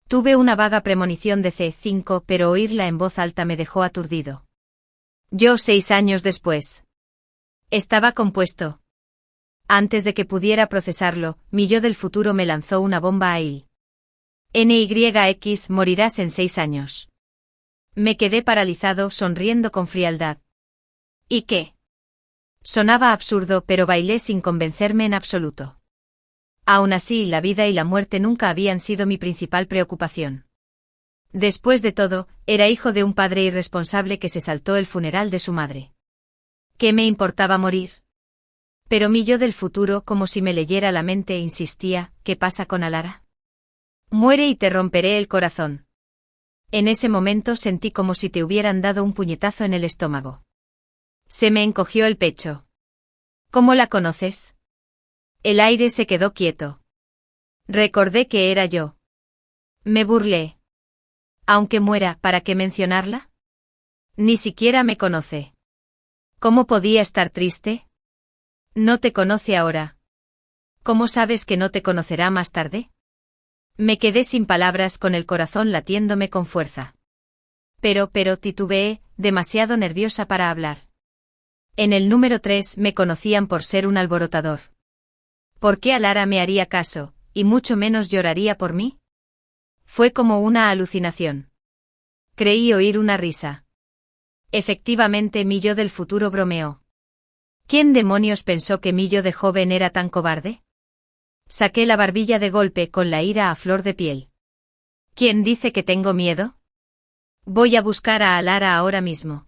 Tuve una vaga premonición de C5, pero oírla en voz alta me dejó aturdido. Yo 6 años después. Estaba compuesto. Antes de que pudiera procesarlo, mi yo del futuro me lanzó una bomba a él. NYX, morirás en 6 años. Me quedé paralizado, sonriendo con frialdad. ¿Y qué? Sonaba absurdo, pero bailé sin convencerme en absoluto. Aún así, la vida y la muerte nunca habían sido mi principal preocupación. Después de todo, era hijo de un padre irresponsable que se saltó el funeral de su madre. ¿Qué me importaba morir? Pero mi yo del futuro, como si me leyera la mente, insistía, ¿qué pasa con Alara? Muere y te romperé el corazón. En ese momento sentí como si te hubieran dado un puñetazo en el estómago. Se me encogió el pecho. ¿Cómo la conoces? El aire se quedó quieto. Recordé que era yo. Me burlé. Aunque muera, ¿para qué mencionarla? Ni siquiera me conoce. ¿Cómo podía estar triste? No te conoce ahora. ¿Cómo sabes que no te conocerá más tarde? Me quedé sin palabras con el corazón latiéndome con fuerza. Pero titubeé, demasiado nerviosa para hablar. En el número 3 me conocían por ser un alborotador. ¿Por qué Alara me haría caso, y mucho menos lloraría por mí? Fue como una alucinación. Creí oír una risa. Efectivamente, mi yo del futuro bromeó. ¿Quién demonios pensó que mi yo de joven era tan cobarde? Saqué la barbilla de golpe con la ira a flor de piel. ¿Quién dice que tengo miedo? Voy a buscar a Alara ahora mismo.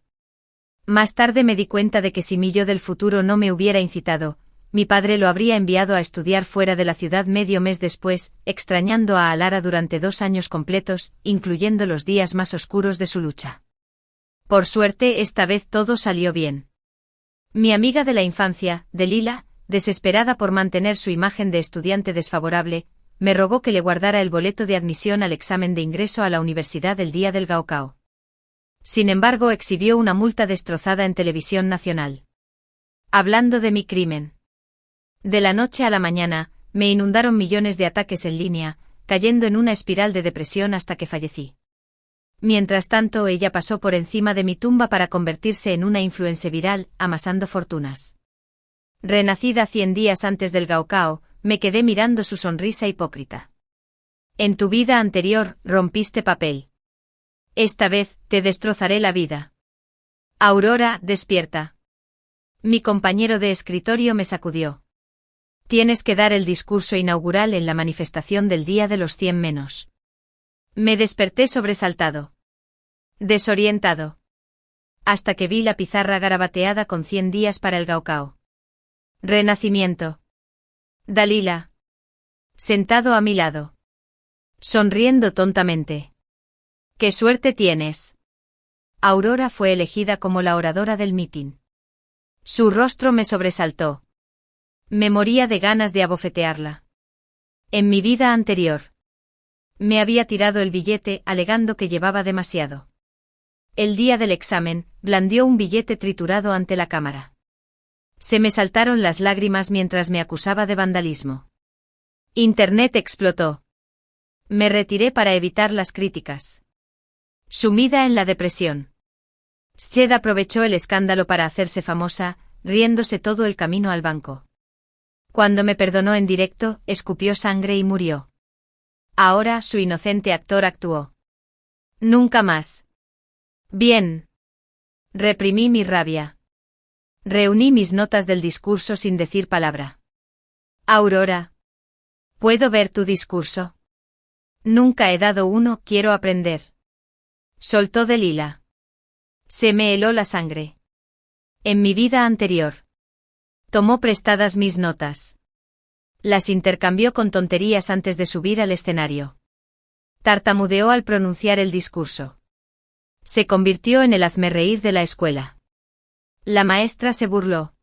Más tarde me di cuenta de que si mi yo del futuro no me hubiera incitado, mi padre lo habría enviado a estudiar fuera de la ciudad medio mes después, extrañando a Alara durante 2 años completos, incluyendo los días más oscuros de su lucha. Por suerte, esta vez todo salió bien. Mi amiga de la infancia, Delila, desesperada por mantener su imagen de estudiante desfavorable, me rogó que le guardara el boleto de admisión al examen de ingreso a la universidad el día del Gaokao. Sin embargo, exhibió una multa destrozada en televisión nacional. Hablando de mi crimen. De la noche a la mañana, me inundaron millones de ataques en línea, cayendo en una espiral de depresión hasta que fallecí. Mientras tanto, ella pasó por encima de mi tumba para convertirse en una influencer viral, amasando fortunas. Renacida 100 días antes del Gaokao, me quedé mirando su sonrisa hipócrita. En tu vida anterior, rompiste papel. Esta vez, te destrozaré la vida. Aurora, despierta. Mi compañero de escritorio me sacudió. Tienes que dar el discurso inaugural en la manifestación del Día de los 100 menos. Me desperté sobresaltado. Desorientado. Hasta que vi la pizarra garabateada con 100 días para el Gaokao. Renacimiento. Dalila. Sentado a mi lado. Sonriendo tontamente. ¡Qué suerte tienes! Aurora fue elegida como la oradora del mitin. Su rostro me sobresaltó. Me moría de ganas de abofetearla. En mi vida anterior. Me había tirado el billete alegando que llevaba demasiado. El día del examen, blandió un billete triturado ante la cámara. Se me saltaron las lágrimas mientras me acusaba de vandalismo. Internet explotó. Me retiré para evitar las críticas. Sumida en la depresión. Shed aprovechó el escándalo para hacerse famosa, riéndose todo el camino al banco. Cuando me perdonó en directo, escupió sangre y murió. Ahora su inocente actor actuó. Nunca más. Bien. Reprimí mi rabia. Reuní mis notas del discurso sin decir palabra. Aurora. ¿Puedo ver tu discurso? Nunca he dado uno, quiero aprender. Soltó Delila. Se me heló la sangre. En mi vida anterior. Tomó prestadas mis notas. Las intercambió con tonterías antes de subir al escenario. Tartamudeó al pronunciar el discurso. Se convirtió en el hazmerreír de la escuela. La maestra se burló.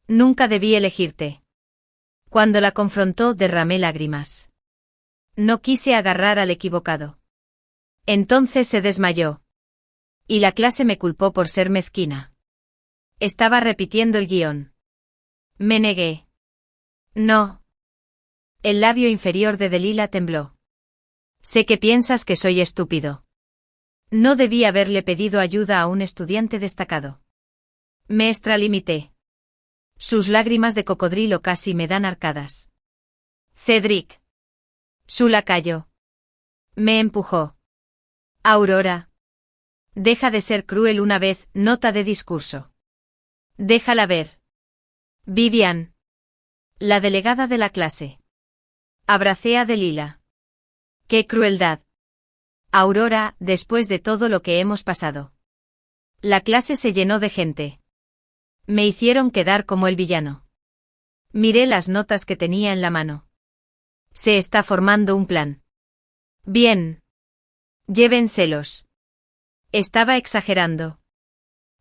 Nunca debí elegirte. Cuando la confrontó, derramé lágrimas. No quise agarrar al equivocado. Entonces se desmayó. Y la clase me culpó por ser mezquina. Estaba repitiendo el guión. Me negué. No. El labio inferior de Delila tembló. Sé que piensas que soy estúpido. No debí haberle pedido ayuda a un estudiante destacado. Me extralimité. Sus lágrimas de cocodrilo casi me dan arcadas. Cedric. Su lacayo. Me empujó. Aurora. Deja de ser cruel una vez, nota de discurso. Déjala ver. Vivian. La delegada de la clase. Abracé a Delila. ¡Qué crueldad! Aurora, después de todo lo que hemos pasado. La clase se llenó de gente. Me hicieron quedar como el villano. Miré las notas que tenía en la mano. Se está formando un plan. Bien. Llévenselos. Estaba exagerando.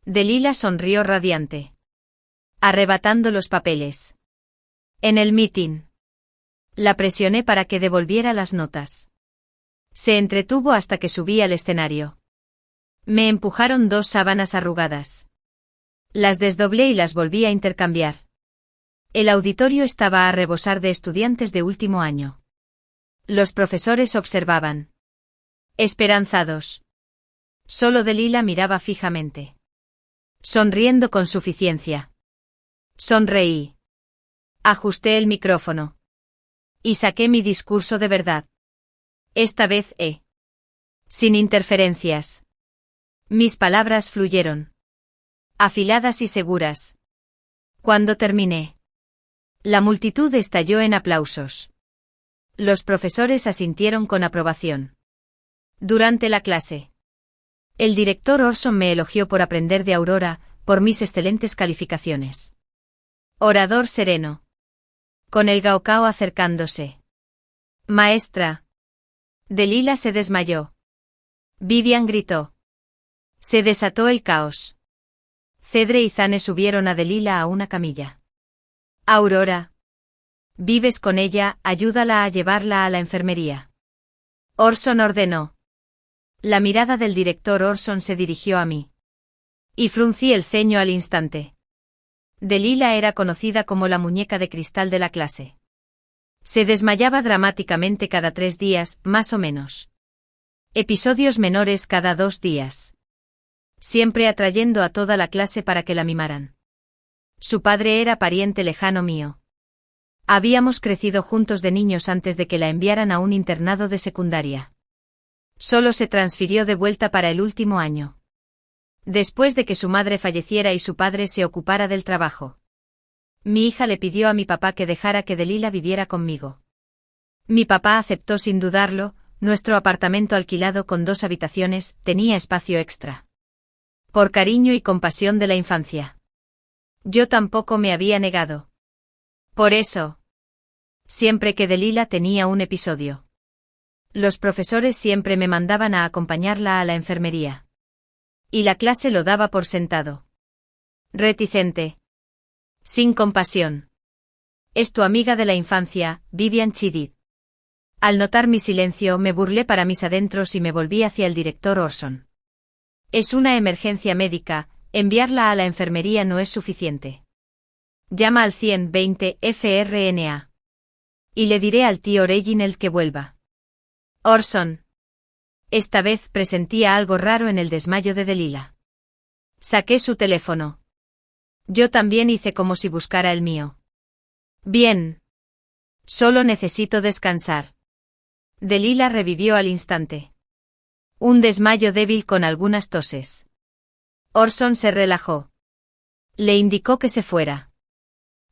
Delila sonrió radiante. Arrebatando los papeles. En el meeting. La presioné para que devolviera las notas. Se entretuvo hasta que subí al escenario. Me empujaron 2 sábanas arrugadas. Las desdoblé y las volví a intercambiar. El auditorio estaba a rebosar de estudiantes de último año. Los profesores observaban. Esperanzados. Solo Delila miraba fijamente. Sonriendo con suficiencia. Sonreí. Ajusté el micrófono. Y saqué mi discurso de verdad. Esta vez sin interferencias. Mis palabras fluyeron. Afiladas y seguras. Cuando terminé, la multitud estalló en aplausos. Los profesores asintieron con aprobación. Durante la clase, el director Orson me elogió por aprender de Aurora, por mis excelentes calificaciones. Orador sereno. Con el gaokao acercándose. Maestra. Delila se desmayó. Vivian gritó. Se desató el caos. Cedre y Zane subieron a Delila a una camilla. Aurora. Vives con ella, ayúdala a llevarla a la enfermería. Orson ordenó. La mirada del director Orson se dirigió a mí. Y fruncí el ceño al instante. Delila era conocida como la muñeca de cristal de la clase. Se desmayaba dramáticamente cada 3 días, más o menos. Episodios menores cada 2 días. Siempre atrayendo a toda la clase para que la mimaran. Su padre era pariente lejano mío. Habíamos crecido juntos de niños antes de que la enviaran a un internado de secundaria. Solo se transfirió de vuelta para el último año. Después de que su madre falleciera y su padre se ocupara del trabajo. Mi hija le pidió a mi papá que dejara que Delila viviera conmigo. Mi papá aceptó sin dudarlo. Nuestro apartamento alquilado con 2 habitaciones tenía espacio extra. Por cariño y compasión de la infancia. Yo tampoco me había negado. Por eso. Siempre que Delila tenía un episodio. Los profesores siempre me mandaban a acompañarla a la enfermería. Y la clase lo daba por sentado. Reticente. Sin compasión. Es tu amiga de la infancia, Vivian Chidid. Al notar mi silencio me burlé para mis adentros y me volví hacia el director Orson. Es una emergencia médica, enviarla a la enfermería no es suficiente. Llama al 120 FRNA. Y le diré al tío Reginald que vuelva. Orson. Esta vez presentía algo raro en el desmayo de Delila. Saqué su teléfono. Yo también hice como si buscara el mío. Bien. Solo necesito descansar. Delila revivió al instante. Un desmayo débil con algunas toses. Orson se relajó. Le indicó que se fuera.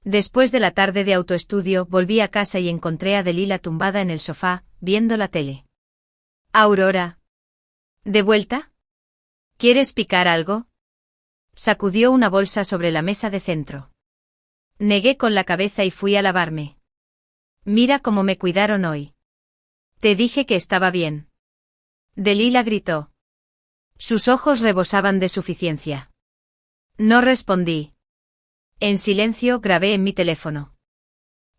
Después de la tarde de autoestudio volví a casa y encontré a Delila tumbada en el sofá, viendo la tele. Aurora. ¿De vuelta? ¿Quieres picar algo? Sacudió una bolsa sobre la mesa de centro. Negué con la cabeza y fui a lavarme. Mira cómo me cuidaron hoy. Te dije que estaba bien. Delila gritó. Sus ojos rebosaban de suficiencia. No respondí. En silencio grabé en mi teléfono.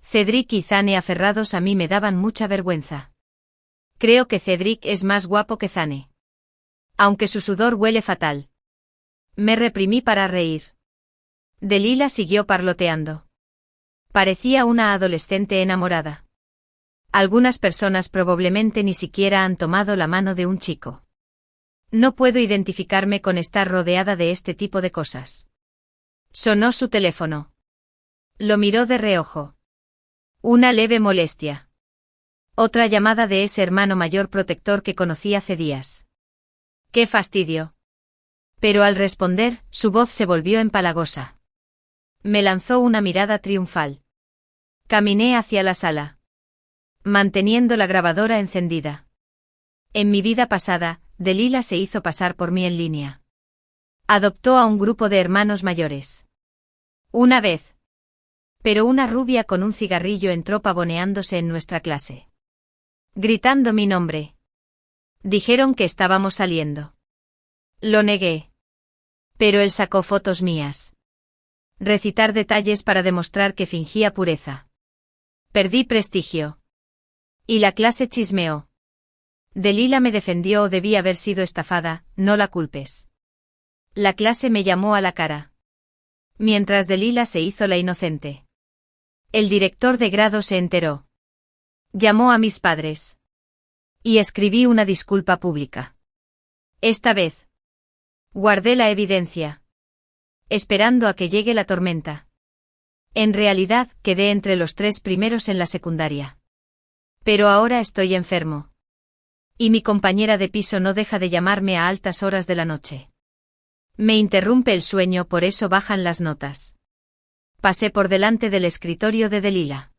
Cedric y Zane aferrados a mí me daban mucha vergüenza. Creo que Cedric es más guapo que Zane. Aunque su sudor huele fatal. Me reprimí para reír. Delila siguió parloteando. Parecía una adolescente enamorada. Algunas personas probablemente ni siquiera han tomado la mano de un chico. No puedo identificarme con estar rodeada de este tipo de cosas. Sonó su teléfono. Lo miró de reojo. Una leve molestia. Otra llamada de ese hermano mayor protector que conocí hace días. ¡Qué fastidio! Pero al responder, su voz se volvió empalagosa. Me lanzó una mirada triunfal. Caminé hacia la sala. Manteniendo la grabadora encendida. En mi vida pasada, Delila se hizo pasar por mí en línea. Adoptó a un grupo de hermanos mayores. Una vez. Pero una rubia con un cigarrillo entró pavoneándose en nuestra clase. Gritando mi nombre. Dijeron que estábamos saliendo. Lo negué. Pero él sacó fotos mías. Recitar detalles para demostrar que fingía pureza. Perdí prestigio. Y la clase chismeó. Delila me defendió o debí haber sido estafada, no la culpes. La clase me llamó a la cara. Mientras Delila se hizo la inocente. El director de grado se enteró. Llamó a mis padres. Y escribí una disculpa pública. Esta vez. Guardé la evidencia. Esperando a que llegue la tormenta. En realidad, quedé entre los 3 primeros en la secundaria. Pero ahora estoy enfermo. Y mi compañera de piso no deja de llamarme a altas horas de la noche. Me interrumpe el sueño, por eso bajan las notas. Pasé por delante del escritorio de Delila.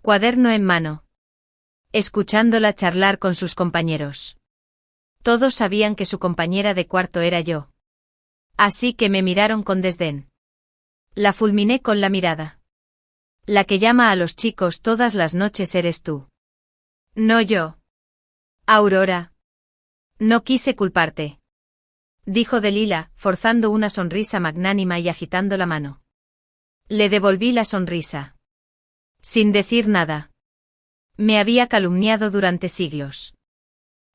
Cuaderno en mano. Escuchándola charlar con sus compañeros. Todos sabían que su compañera de cuarto era yo. Así que me miraron con desdén. La fulminé con la mirada. La que llama a los chicos todas las noches eres tú. No yo. Aurora. No quise culparte. Dijo Delila, forzando una sonrisa magnánima y agitando la mano. Le devolví la sonrisa. Sin decir nada. Me había calumniado durante siglos.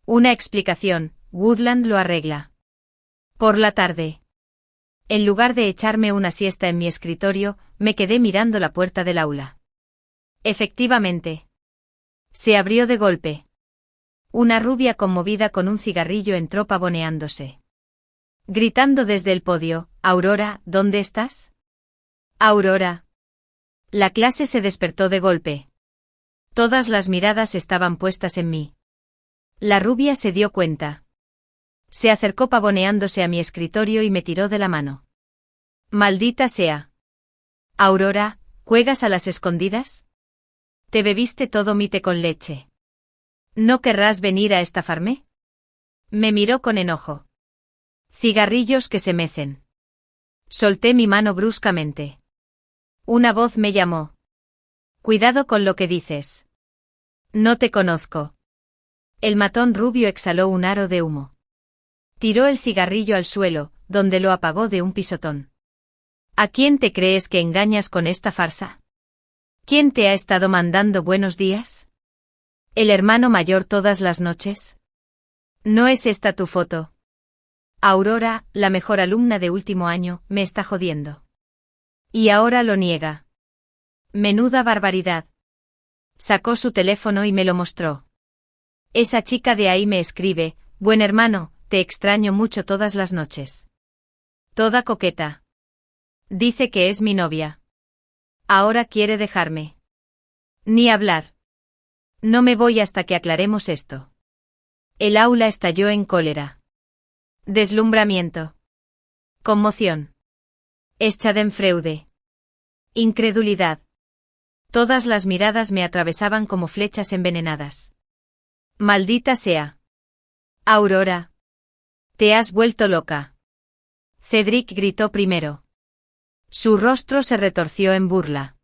Una explicación, Woodland lo arregla. Por la tarde. En lugar de echarme una siesta en mi escritorio, me quedé mirando la puerta del aula. Efectivamente. Se abrió de golpe. Una rubia conmovida con un cigarrillo entró pavoneándose. Gritando desde el podio, «Aurora, ¿dónde estás?» «Aurora». La clase se despertó de golpe. Todas las miradas estaban puestas en mí. La rubia se dio cuenta. Se acercó pavoneándose a mi escritorio y me tiró de la mano. «Maldita sea. Aurora, ¿juegas a las escondidas? ¿Te bebiste todo mi té con leche? ¿No querrás venir a estafarme?» Me miró con enojo. Cigarrillos que se mecen. Solté mi mano bruscamente. Una voz me llamó. Cuidado con lo que dices. No te conozco. El matón rubio exhaló un aro de humo. Tiró el cigarrillo al suelo, donde lo apagó de un pisotón. ¿A quién te crees que engañas con esta farsa? ¿Quién te ha estado mandando buenos días? ¿El hermano mayor todas las noches? ¿No es esta tu foto? Aurora, la mejor alumna de último año, me está jodiendo. Y ahora lo niega. Menuda barbaridad. Sacó su teléfono y me lo mostró. Esa chica de ahí me escribe, buen hermano, te extraño mucho todas las noches. Toda coqueta. Dice que es mi novia. Ahora quiere dejarme. Ni hablar. No me voy hasta que aclaremos esto. El aula estalló en cólera. Deslumbramiento. Conmoción. Schadenfreude. Incredulidad. Todas las miradas me atravesaban como flechas envenenadas. Maldita sea. Aurora. Te has vuelto loca. Cedric gritó primero. Su rostro se retorció en burla.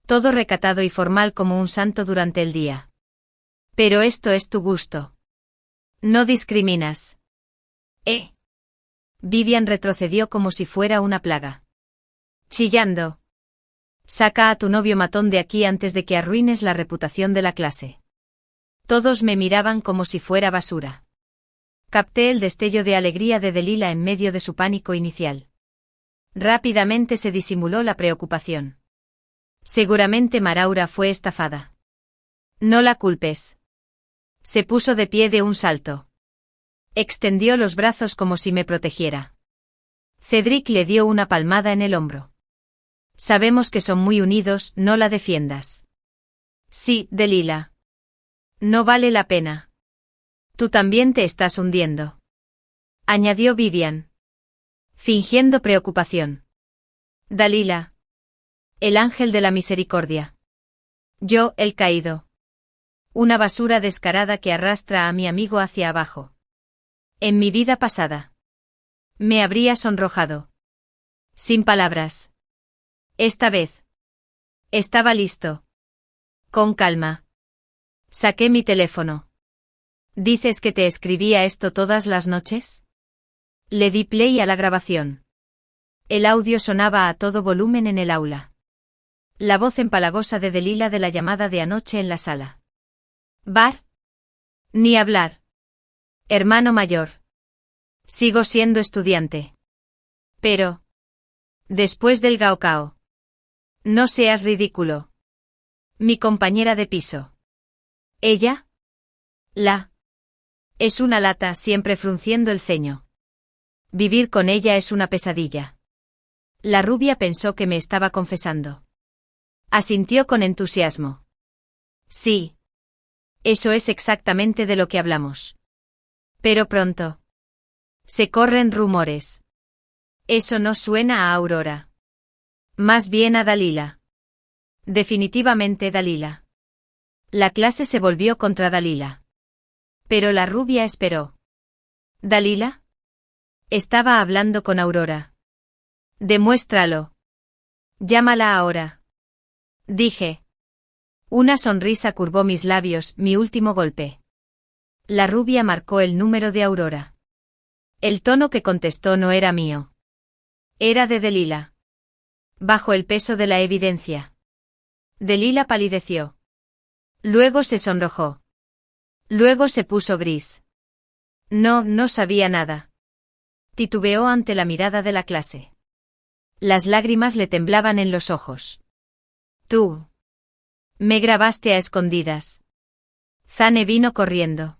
Todo recatado y formal como un santo durante el día. Pero esto es tu gusto. No discriminas. Vivian retrocedió como si fuera una plaga. Chillando. Saca a tu novio matón de aquí antes de que arruines la reputación de la clase. Todos me miraban como si fuera basura. Capté el destello de alegría de Delila en medio de su pánico inicial. Rápidamente se disimuló la preocupación. Seguramente Maraura fue estafada. No la culpes. Se puso de pie de un salto. Extendió los brazos como si me protegiera. Cedric le dio una palmada en el hombro. Sabemos que son muy unidos, no la defiendas. Sí, Delila. No vale la pena. Tú también te estás hundiendo. Añadió Vivian. Fingiendo preocupación. Dalila. El ángel de la misericordia. Yo, el caído. Una basura descarada que arrastra a mi amigo hacia abajo. En mi vida pasada. Me habría sonrojado. Sin palabras. Esta vez. Estaba listo. Con calma. Saqué mi teléfono. ¿Dices que te escribía esto todas las noches? Le di play a la grabación. El audio sonaba a todo volumen en el aula. La voz empalagosa de Delila de la llamada de anoche en la sala. Bar. Ni hablar. Hermano mayor. Sigo siendo estudiante. Pero. Después del gaokao. No seas ridículo. Mi compañera de piso. ¿Ella? Es una lata, siempre frunciendo el ceño. Vivir con ella es una pesadilla. La rubia pensó que me estaba confesando. Asintió con entusiasmo. Sí. Eso es exactamente de lo que hablamos. Pero pronto. Se corren rumores. Eso no suena a Aurora. Más bien a Dalila. Definitivamente Dalila. La clase se volvió contra Dalila. Pero la rubia esperó. ¿Dalila? Estaba hablando con Aurora. Demuéstralo. Llámala ahora. Dije. Una sonrisa curvó mis labios, mi último golpe. La rubia marcó el número de Aurora. El tono que contestó no era mío. Era de Dalila. Bajo el peso de la evidencia. Dalila palideció. Luego se sonrojó. Luego se puso gris. No sabía nada. Titubeó ante la mirada de la clase. Las lágrimas le temblaban en los ojos. Tú. Me grabaste a escondidas. Zane vino corriendo.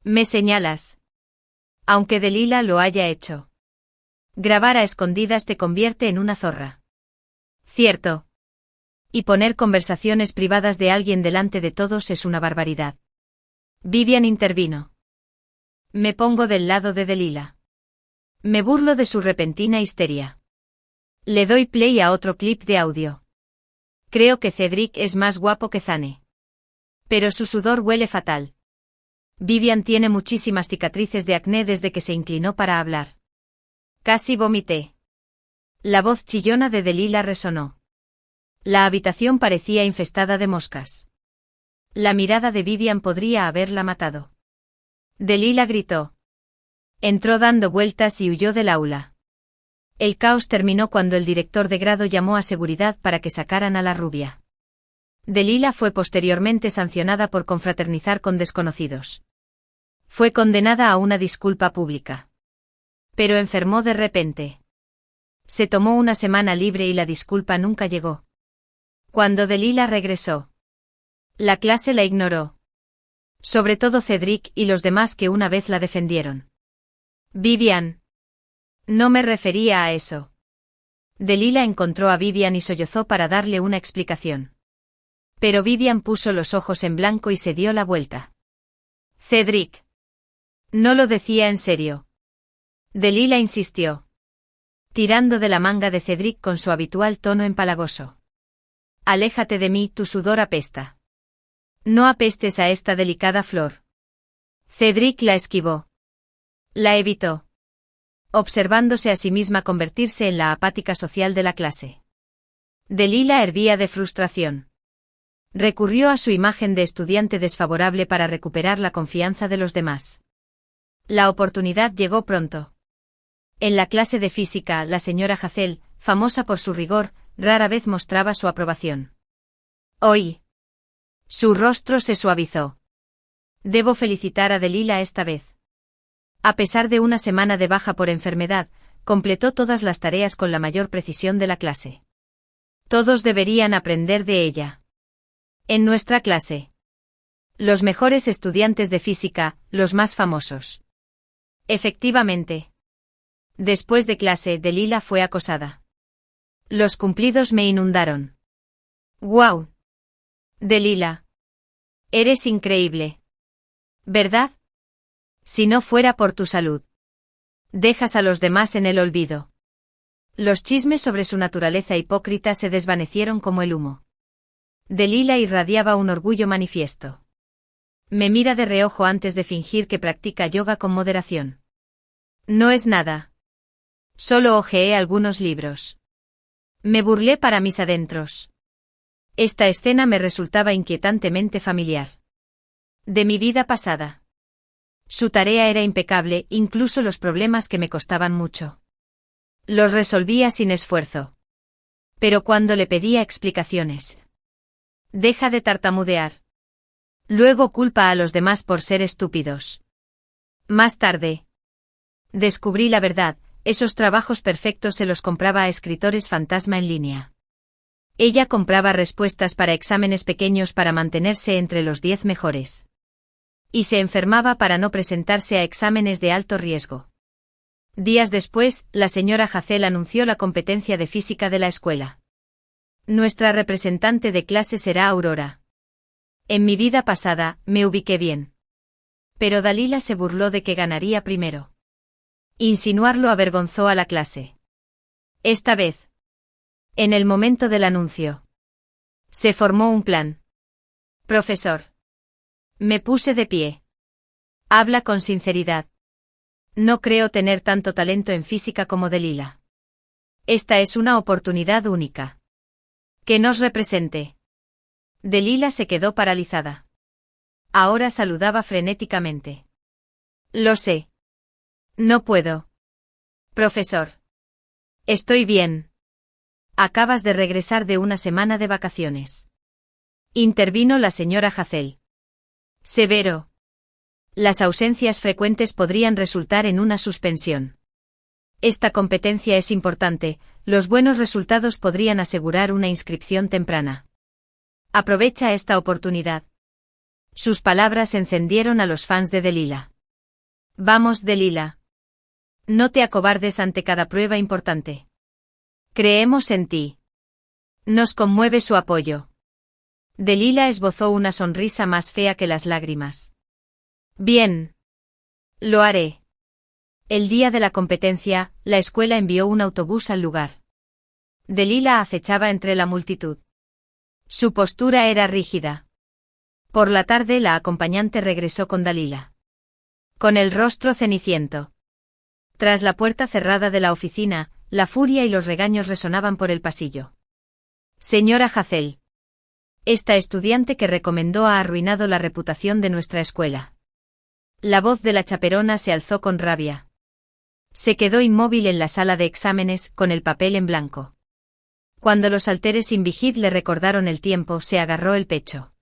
Me señalas. Aunque Dalila lo haya hecho. Grabar a escondidas te convierte en una zorra. Cierto. Y poner conversaciones privadas de alguien delante de todos es una barbaridad. Vivian intervino. Me pongo del lado de Dalila. Me burlo de su repentina histeria. Le doy play a otro clip de audio. Creo que Cedric es más guapo que Zane. Pero su sudor huele fatal. Vivian tiene muchísimas cicatrices de acné desde que se inclinó para hablar. Casi vomité. La voz chillona de Dalila resonó. La habitación parecía infestada de moscas. La mirada de Vivian podría haberla matado. Dalila gritó. Entró dando vueltas y huyó del aula. El caos terminó cuando el director de grado llamó a seguridad para que sacaran a la rubia. Dalila fue posteriormente sancionada por confraternizar con desconocidos. Fue condenada a una disculpa pública. Pero enfermó de repente. Se tomó una semana libre y la disculpa nunca llegó. Cuando Dalila regresó, la clase la ignoró. Sobre todo Cedric y los demás que una vez la defendieron. Vivian. No me refería a eso. Dalila encontró a Vivian y sollozó para darle una explicación. Pero Vivian puso los ojos en blanco y se dio la vuelta. Cedric. No lo decía en serio. Dalila insistió. Tirando de la manga de Cedric con su habitual tono empalagoso. Aléjate de mí, tu sudor apesta. No apestes a esta delicada flor. Cedric la esquivó. La evitó. Observándose a sí misma convertirse en la apática social de la clase. Dalila hervía de frustración. Recurrió a su imagen de estudiante desfavorable para recuperar la confianza de los demás. La oportunidad llegó pronto. En la clase de física, la señora Hazel, famosa por su rigor, rara vez mostraba su aprobación. Hoy. Su rostro se suavizó. Debo felicitar a Dalila esta vez. A pesar de una semana de baja por enfermedad, completó todas las tareas con la mayor precisión de la clase. Todos deberían aprender de ella. En nuestra clase. Los mejores estudiantes de física, los más famosos. Efectivamente. Después de clase, Dalila fue acosada. Los cumplidos me inundaron. ¡Guau! Dalila. Eres increíble. ¿Verdad? Si no fuera por tu salud. Dejas a los demás en el olvido. Los chismes sobre su naturaleza hipócrita se desvanecieron como el humo. Dalila irradiaba un orgullo manifiesto. Me mira de reojo antes de fingir que practica yoga con moderación. No es nada. Solo hojeé algunos libros. Me burlé para mis adentros. Esta escena me resultaba inquietantemente familiar. De mi vida pasada. Su tarea era impecable, incluso los problemas que me costaban mucho. Los resolvía sin esfuerzo. Pero cuando le pedía explicaciones. Deja de tartamudear. Luego culpa a los demás por ser estúpidos. Más tarde. Descubrí la verdad, esos trabajos perfectos se los compraba a escritores fantasma en línea. Ella compraba respuestas para exámenes pequeños para mantenerse entre los 10 mejores. Y se enfermaba para no presentarse a exámenes de alto riesgo. Días después, la señora Hazel anunció la competencia de física de la escuela. Nuestra representante de clase será Aurora. En mi vida pasada, me ubiqué bien. Pero Dalila se burló de que ganaría primero. Insinuarlo avergonzó a la clase. Esta vez. En el momento del anuncio. Se formó un plan. Profesor. Me puse de pie. Habla con sinceridad. No creo tener tanto talento en física como Dalila. Esta es una oportunidad única. Que nos represente. Dalila se quedó paralizada. Ahora saludaba frenéticamente. Lo sé. No puedo. Profesor. Estoy bien. Acabas de regresar de una semana de vacaciones. Intervino la señora Hazel. Severo. Las ausencias frecuentes podrían resultar en una suspensión. Esta competencia es importante, los buenos resultados podrían asegurar una inscripción temprana. Aprovecha esta oportunidad. Sus palabras encendieron a los fans de Dalila. Vamos, Dalila. No te acobardes ante cada prueba importante. Creemos en ti. Nos conmueve su apoyo. Dalila esbozó una sonrisa más fea que las lágrimas. Bien. Lo haré. El día de la competencia, la escuela envió un autobús al lugar. Dalila acechaba entre la multitud. Su postura era rígida. Por la tarde la acompañante regresó con Dalila. Con el rostro ceniciento. Tras la puerta cerrada de la oficina, la furia y los regaños resonaban por el pasillo. Señora Hazel. Esta estudiante que recomendó ha arruinado la reputación de nuestra escuela. La voz de la chaperona se alzó con rabia. Se quedó inmóvil en la sala de exámenes, con el papel en blanco. Cuando los halteres sin vigid le recordaron el tiempo, se agarró el pecho.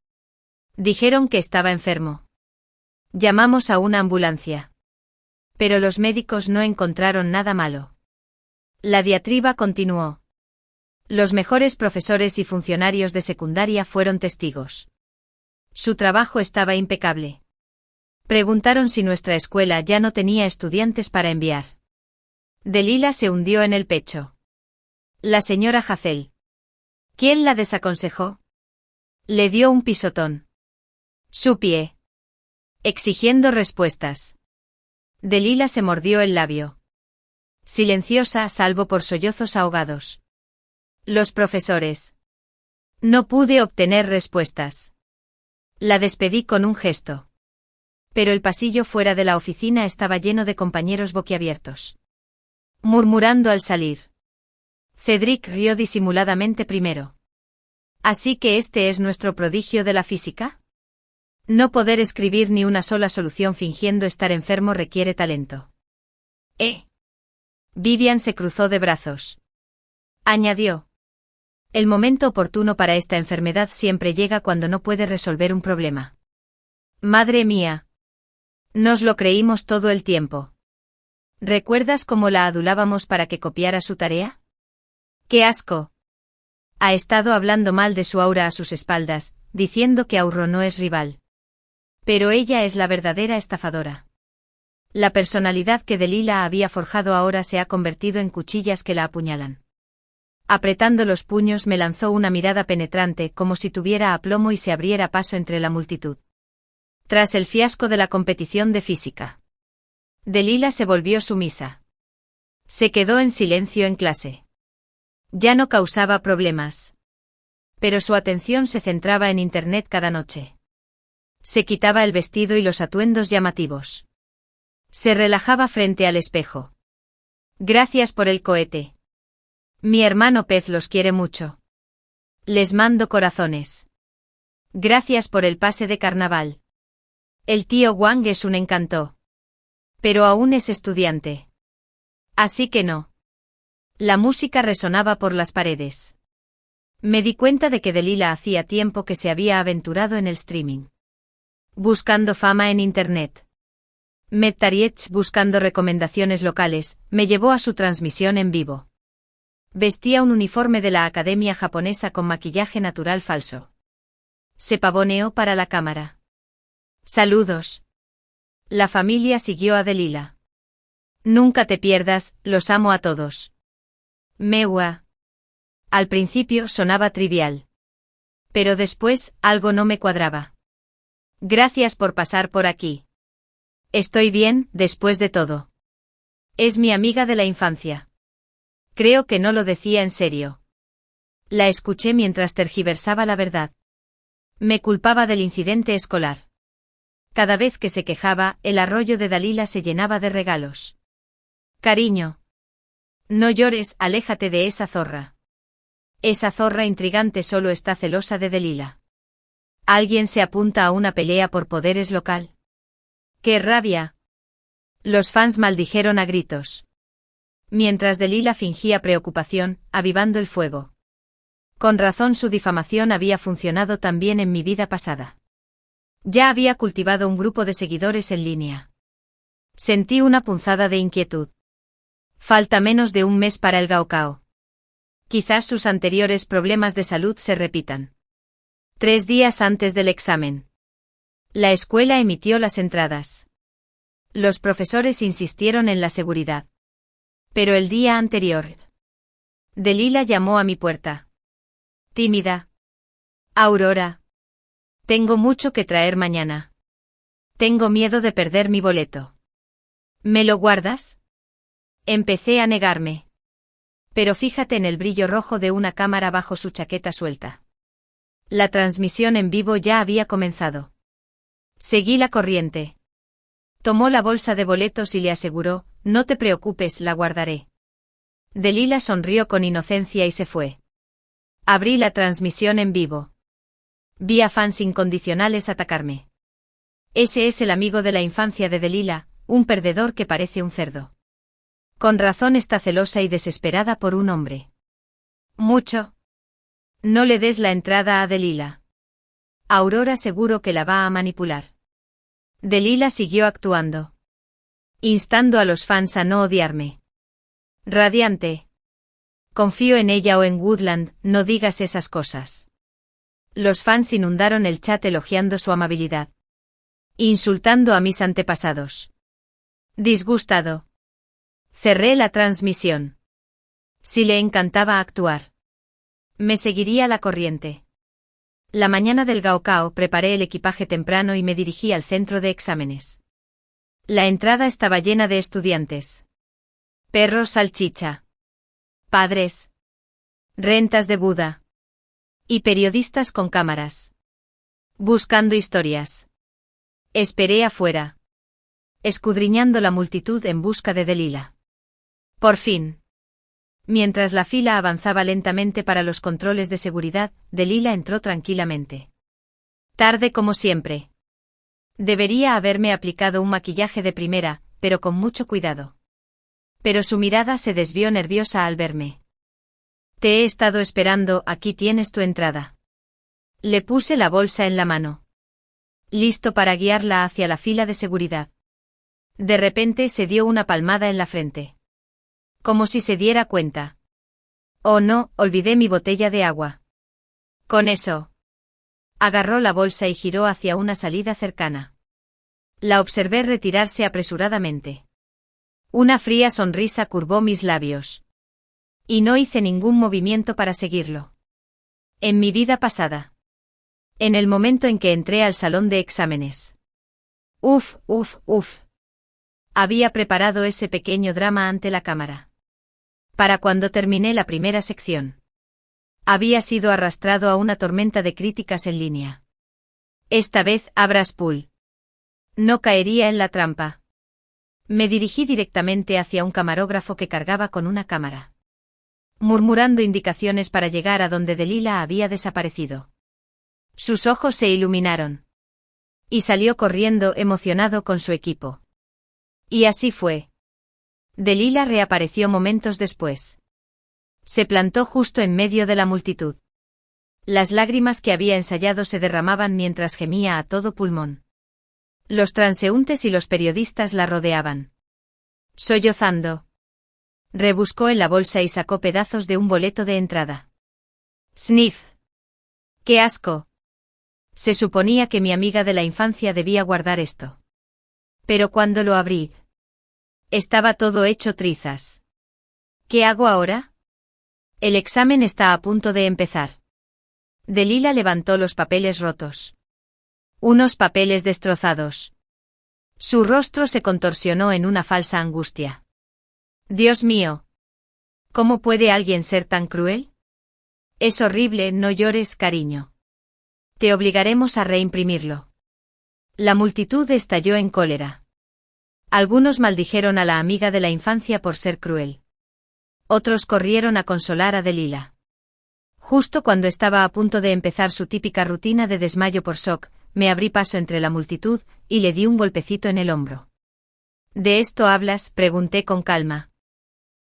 Dijeron que estaba enfermo. Llamamos a una ambulancia. Pero los médicos no encontraron nada malo. La diatriba continuó. Los mejores profesores y funcionarios de secundaria fueron testigos. Su trabajo estaba impecable. Preguntaron si nuestra escuela ya no tenía estudiantes para enviar. Dalila se hundió en el pecho. La señora Hazel. ¿Quién la desaconsejó? Le dio un pisotón. Su pie. Exigiendo respuestas. Dalila se mordió el labio. Silenciosa, salvo por sollozos ahogados. Los profesores. No pude obtener respuestas. La despedí con un gesto. Pero el pasillo fuera de la oficina estaba lleno de compañeros boquiabiertos. Murmurando al salir. Cedric rió disimuladamente primero. ¿Así que este es nuestro prodigio de la física? No poder escribir ni una sola solución fingiendo estar enfermo requiere talento. Vivian se cruzó de brazos. Añadió. El momento oportuno para esta enfermedad siempre llega cuando no puede resolver un problema. Madre mía. Nos lo creímos todo el tiempo. ¿Recuerdas cómo la adulábamos para que copiara su tarea? ¡Qué asco! Ha estado hablando mal de su aura a sus espaldas, diciendo que Auro no es rival. Pero ella es la verdadera estafadora. La personalidad que Dalila había forjado ahora se ha convertido en cuchillas que la apuñalan. Apretando los puños me lanzó una mirada penetrante como si tuviera aplomo y se abriera paso entre la multitud. Tras el fiasco de la competición de física. Dalila se volvió sumisa. Se quedó en silencio en clase. Ya no causaba problemas. Pero su atención se centraba en Internet cada noche. Se quitaba el vestido y los atuendos llamativos. Se relajaba frente al espejo. Gracias por el cohete. Mi hermano Pez los quiere mucho. Les mando corazones. Gracias por el pase de carnaval. El tío Wang es un encanto. Pero aún es estudiante. Así que no. La música resonaba por las paredes. Me di cuenta de que Delila hacía tiempo que se había aventurado en el streaming. Buscando fama en Internet. Matt Tariech, buscando recomendaciones locales, me llevó a su transmisión en vivo. Vestía un uniforme de la Academia Japonesa con maquillaje natural falso. Se pavoneó para la cámara. Saludos. La familia siguió a Delila. Nunca te pierdas, los amo a todos. Mewa. Al principio sonaba trivial. Pero después, algo no me cuadraba. Gracias por pasar por aquí. Estoy bien, después de todo. Es mi amiga de la infancia. Creo que no lo decía en serio. La escuché mientras tergiversaba la verdad. Me culpaba del incidente escolar. Cada vez que se quejaba, el arroyo de Dalila se llenaba de regalos. Cariño. No llores, aléjate de esa zorra. Esa zorra intrigante solo está celosa de Delila. ¿Alguien se apunta a una pelea por poderes local? ¡Qué rabia! Los fans maldijeron a gritos. Mientras Delila fingía preocupación, avivando el fuego. Con razón su difamación había funcionado tan bien en mi vida pasada. Ya había cultivado un grupo de seguidores en línea. Sentí una punzada de inquietud. Falta menos de un mes para el Gaokao. Quizás sus anteriores problemas de salud se repitan. 3 días antes del examen. La escuela emitió las entradas. Los profesores insistieron en la seguridad. Pero el día anterior, Delila llamó a mi puerta. Tímida. Aurora. Tengo mucho que traer mañana. Tengo miedo de perder mi boleto. ¿Me lo guardas? Empecé a negarme. Pero fíjate en el brillo rojo de una cámara bajo su chaqueta suelta. La transmisión en vivo ya había comenzado. Seguí la corriente. Tomó la bolsa de boletos y le aseguró, no te preocupes, la guardaré. Delila sonrió con inocencia y se fue. Abrí la transmisión en vivo. Vi a fans incondicionales atacarme. Ese es el amigo de la infancia de Delila, un perdedor que parece un cerdo. Con razón está celosa y desesperada por un hombre. Mucho. No le des la entrada a Delila. Aurora seguro que la va a manipular. Delila siguió actuando. Instando a los fans a no odiarme. Radiante. Confío en ella o en Woodland, no digas esas cosas. Los fans inundaron el chat elogiando su amabilidad. Insultando a mis antepasados. Disgustado. Cerré la transmisión. Si le encantaba actuar. Me seguiría la corriente. La mañana del Gaokao preparé el equipaje temprano y me dirigí al centro de exámenes. La entrada estaba llena de estudiantes. Perros salchicha. Padres. Rentas de Buda. Y periodistas con cámaras. Buscando historias. Esperé afuera. Escudriñando la multitud en busca de Delila. Por fin. Mientras la fila avanzaba lentamente para los controles de seguridad, Delila entró tranquilamente. Tarde como siempre. Debería haberme aplicado un maquillaje de primera, pero con mucho cuidado. Pero su mirada se desvió nerviosa al verme. Te he estado esperando, aquí tienes tu entrada. Le puse la bolsa en la mano. Listo para guiarla hacia la fila de seguridad. De repente se dio una palmada en la frente. Como si se diera cuenta. Oh no, olvidé mi botella de agua. Con eso. Agarró la bolsa y giró hacia una salida cercana. La observé retirarse apresuradamente. Una fría sonrisa curvó mis labios. Y no hice ningún movimiento para seguirlo. En mi vida pasada. En el momento en que entré al salón de exámenes. Uf. Había preparado ese pequeño drama ante la cámara. Para cuando terminé la primera sección. Había sido arrastrado a una tormenta de críticas en línea. Esta vez, a Braspool. No caería en la trampa. Me dirigí directamente hacia un camarógrafo que cargaba con una cámara. Murmurando indicaciones para llegar a donde Delila había desaparecido. Sus ojos se iluminaron. Y salió corriendo emocionado con su equipo. Y así fue. Delila reapareció momentos después. Se plantó justo en medio de la multitud. Las lágrimas que había ensayado se derramaban mientras gemía a todo pulmón. Los transeúntes y los periodistas la rodeaban. Sollozando. Rebuscó en la bolsa y sacó pedazos de un boleto de entrada. Sniff. ¡Qué asco! Se suponía que mi amiga de la infancia debía guardar esto. Pero cuando lo abrí, estaba todo hecho trizas. ¿Qué hago ahora? El examen está a punto de empezar. Delila levantó los papeles rotos. Unos papeles destrozados. Su rostro se contorsionó en una falsa angustia. Dios mío. ¿Cómo puede alguien ser tan cruel? Es horrible, no llores, cariño. Te obligaremos a reimprimirlo. La multitud estalló en cólera. Algunos maldijeron a la amiga de la infancia por ser cruel. Otros corrieron a consolar a Delila. Justo cuando estaba a punto de empezar su típica rutina de desmayo por shock, me abrí paso entre la multitud y le di un golpecito en el hombro. ¿De esto hablas?, pregunté con calma,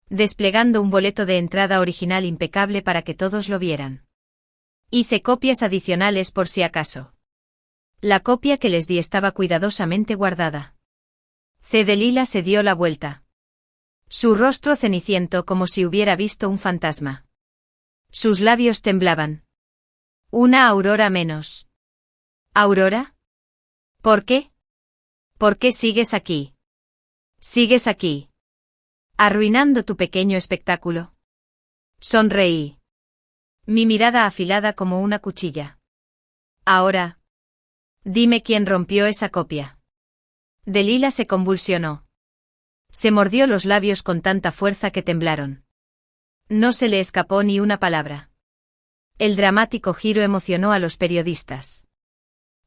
desplegando un boleto de entrada original impecable para que todos lo vieran. Hice copias adicionales por si acaso. La copia que les di estaba cuidadosamente guardada. Delila se dio la vuelta. Su rostro ceniciento como si hubiera visto un fantasma. Sus labios temblaban. Una aurora menos. ¿Aurora? ¿Por qué? ¿Por qué sigues aquí? ¿Sigues aquí? ¿Arruinando tu pequeño espectáculo? Sonreí. Mi mirada afilada como una cuchilla. Ahora. Dime quién rompió esa copia. Delila se convulsionó. Se mordió los labios con tanta fuerza que temblaron. No se le escapó ni una palabra. El dramático giro emocionó a los periodistas.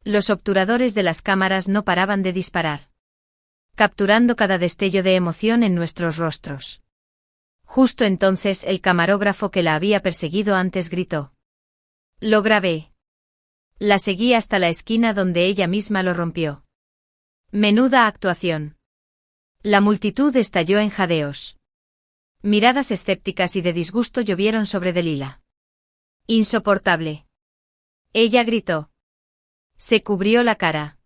Los obturadores de las cámaras no paraban de disparar, capturando cada destello de emoción en nuestros rostros. Justo entonces el camarógrafo que la había perseguido antes gritó. Lo grabé. La seguí hasta la esquina donde ella misma lo rompió. Menuda actuación. La multitud estalló en jadeos. Miradas escépticas y de disgusto llovieron sobre Delila. Insoportable. Ella gritó. Se cubrió la cara.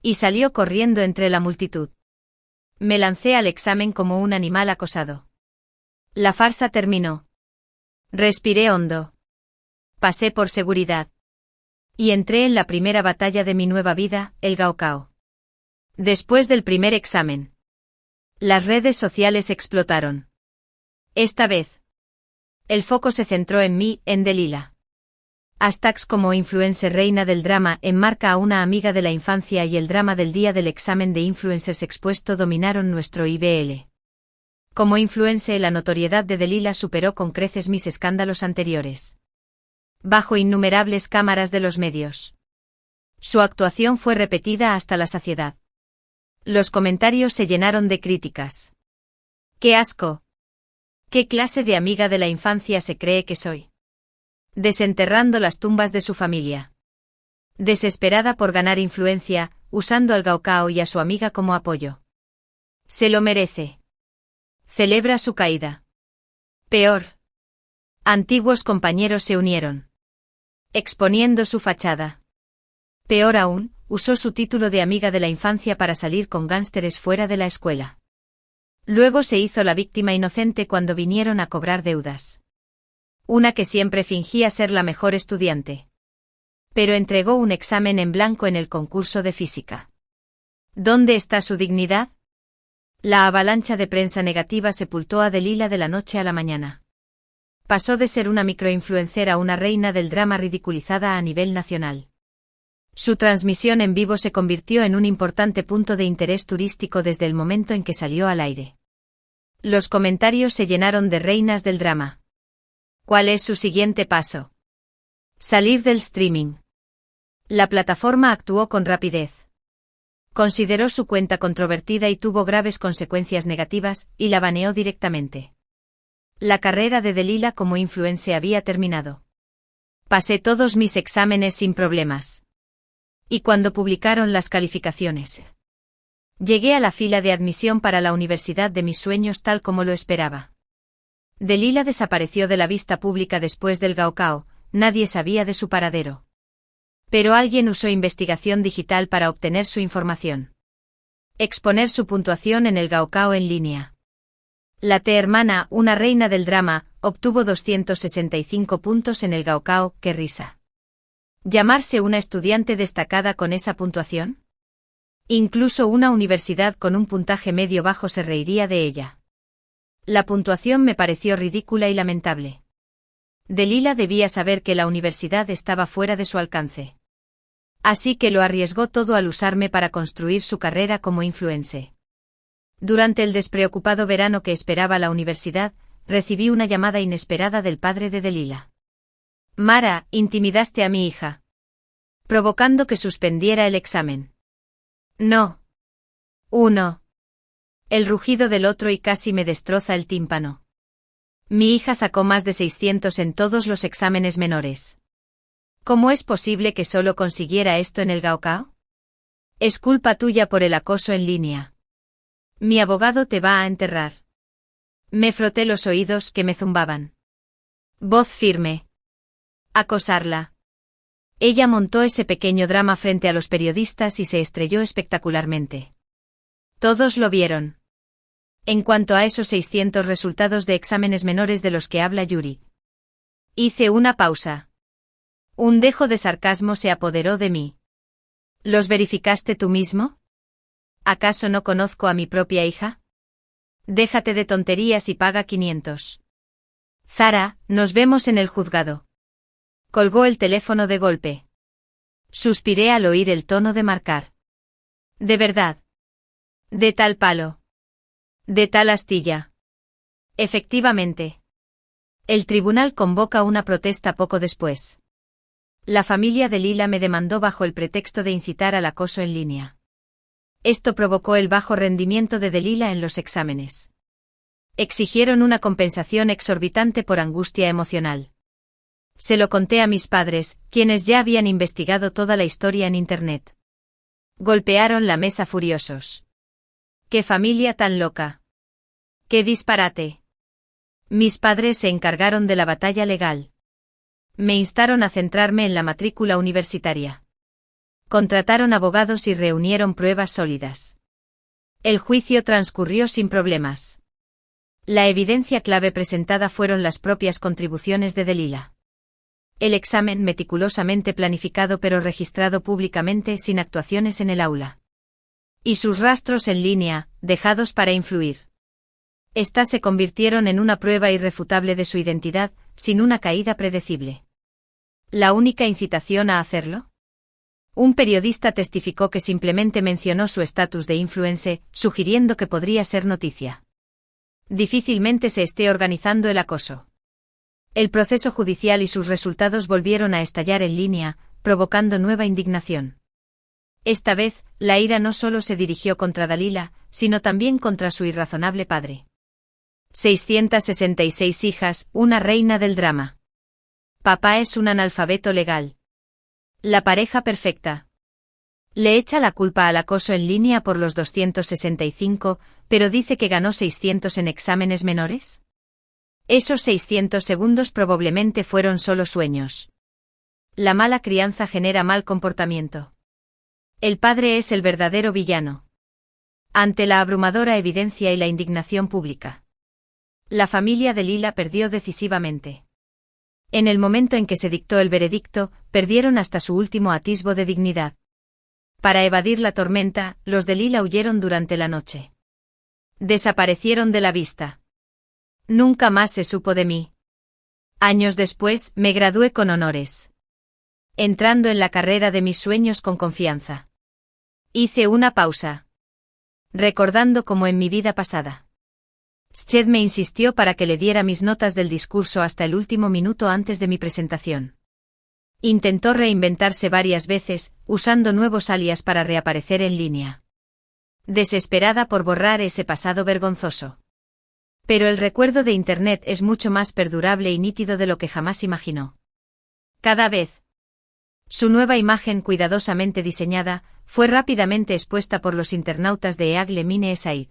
Y salió corriendo entre la multitud. Me lancé al examen como un animal acosado. La farsa terminó. Respiré hondo. Pasé por seguridad. Y entré en la primera batalla de mi nueva vida, el Gaokao. Después del primer examen, las redes sociales explotaron. Esta vez, el foco se centró en mí, en Delila. Hashtags como influencer reina del drama enmarca a una amiga de la infancia y el drama del día del examen de influencers expuesto dominaron nuestro IBL. Como influencer, la notoriedad de Delila superó con creces mis escándalos anteriores. Bajo innumerables cámaras de los medios. Su actuación fue repetida hasta la saciedad. Los comentarios se llenaron de críticas. ¡Qué asco! ¿Qué clase de amiga de la infancia se cree que soy? Desenterrando las tumbas de su familia. Desesperada por ganar influencia, usando al Gaokao y a su amiga como apoyo. Se lo merece. Celebra su caída. Peor. Antiguos compañeros se unieron. Exponiendo su fachada. Peor aún, usó su título de amiga de la infancia para salir con gánsteres fuera de la escuela. Luego se hizo la víctima inocente cuando vinieron a cobrar deudas. Una que siempre fingía ser la mejor estudiante. Pero entregó un examen en blanco en el concurso de física. ¿Dónde está su dignidad? La avalancha de prensa negativa sepultó a Delila de la noche a la mañana. Pasó de ser una microinfluencer a una reina del drama ridiculizada a nivel nacional. Su transmisión en vivo se convirtió en un importante punto de interés turístico desde el momento en que salió al aire. Los comentarios se llenaron de reinas del drama. ¿Cuál es su siguiente paso? Salir del streaming. La plataforma actuó con rapidez. Consideró su cuenta controvertida y tuvo graves consecuencias negativas, y la baneó directamente. La carrera de Delila como influencer había terminado. Pasé todos mis exámenes sin problemas. Y cuando publicaron las calificaciones, Llegué a la fila de admisión para la universidad de mis sueños tal como lo esperaba. Delila desapareció de la vista pública después del Gaokao, nadie sabía de su paradero. Pero alguien usó investigación digital para obtener su información. Exponer su puntuación en el Gaokao en línea. La T-hermana, una reina del drama, obtuvo 265 puntos en el Gaokao, ¡qué risa! ¿Llamarse una estudiante destacada con esa puntuación? Incluso una universidad con un puntaje medio bajo se reiría de ella. La puntuación me pareció ridícula y lamentable. Delila debía saber que la universidad estaba fuera de su alcance. Así que lo arriesgó todo al usarme para construir su carrera como influencer. Durante el despreocupado verano que esperaba la universidad, recibí una llamada inesperada del padre de Delila. Mara, intimidaste a mi hija, provocando que suspendiera el examen. No. Uno. El rugido del otro y casi me destroza el tímpano. Mi hija sacó más de 600 en todos los exámenes menores. ¿Cómo es posible que solo consiguiera esto en el Gaokao? Es culpa tuya por el acoso en línea. Mi abogado te va a enterrar. Me froté los oídos que me zumbaban. Voz firme. Acosarla. Ella montó ese pequeño drama frente a los periodistas y se estrelló espectacularmente. Todos lo vieron. En cuanto a esos 600 resultados de exámenes menores de los que habla Yuri. Hice una pausa. Un dejo de sarcasmo se apoderó de mí. ¿Los verificaste tú mismo? ¿Acaso no conozco a mi propia hija? Déjate de tonterías y paga 500. Zara, nos vemos en el juzgado. Colgó el teléfono de golpe. Suspiré al oír el tono de marcar. ¿De verdad? ¿De tal palo? ¿De tal astilla? Efectivamente. El tribunal convoca una protesta poco después. La familia de Lila me demandó bajo el pretexto de incitar al acoso en línea. Esto provocó el bajo rendimiento de Delila en los exámenes. Exigieron una compensación exorbitante por angustia emocional. Se lo conté a mis padres, quienes ya habían investigado toda la historia en Internet. Golpearon la mesa furiosos. ¡Qué familia tan loca! ¡Qué disparate! Mis padres se encargaron de la batalla legal. Me instaron a centrarme en la matrícula universitaria. Contrataron abogados y reunieron pruebas sólidas. El juicio transcurrió sin problemas. La evidencia clave presentada fueron las propias contribuciones de Delila. El examen meticulosamente planificado pero registrado públicamente sin actuaciones en el aula. Y sus rastros en línea, dejados para influir. Estas se convirtieron en una prueba irrefutable de su identidad, sin una caída predecible. ¿La única incitación a hacerlo? Un periodista testificó que simplemente mencionó su estatus de influencer, sugiriendo que podría ser noticia. Difícilmente se esté organizando el acoso. El proceso judicial y sus resultados volvieron a estallar en línea, provocando nueva indignación. Esta vez, la ira no solo se dirigió contra Dalila, sino también contra su irrazonable padre. 666 hijas, una reina del drama. Papá es un analfabeto legal. La pareja perfecta. Le echa la culpa al acoso en línea por los 265, pero dice que ganó 600 en exámenes menores. Esos 600 segundos probablemente fueron solo sueños. La mala crianza genera mal comportamiento. El padre es el verdadero villano. Ante la abrumadora evidencia y la indignación pública, la familia de Lila perdió decisivamente. En el momento en que se dictó el veredicto, perdieron hasta su último atisbo de dignidad. Para evadir la tormenta, los de Lila huyeron durante la noche. Desaparecieron de la vista. Nunca más se supo de mí. Años después, me gradué con honores. Entrando en la carrera de mis sueños con confianza. Hice una pausa. Recordando como en mi vida pasada. Sched me insistió para que le diera mis notas del discurso hasta el último minuto antes de mi presentación. Intentó reinventarse varias veces, usando nuevos alias para reaparecer en línea. Desesperada por borrar ese pasado vergonzoso. Pero el recuerdo de Internet es mucho más perdurable y nítido de lo que jamás imaginó. Cada vez. Su nueva imagen cuidadosamente diseñada, fue rápidamente expuesta por los internautas de Eagle Mine Esaid.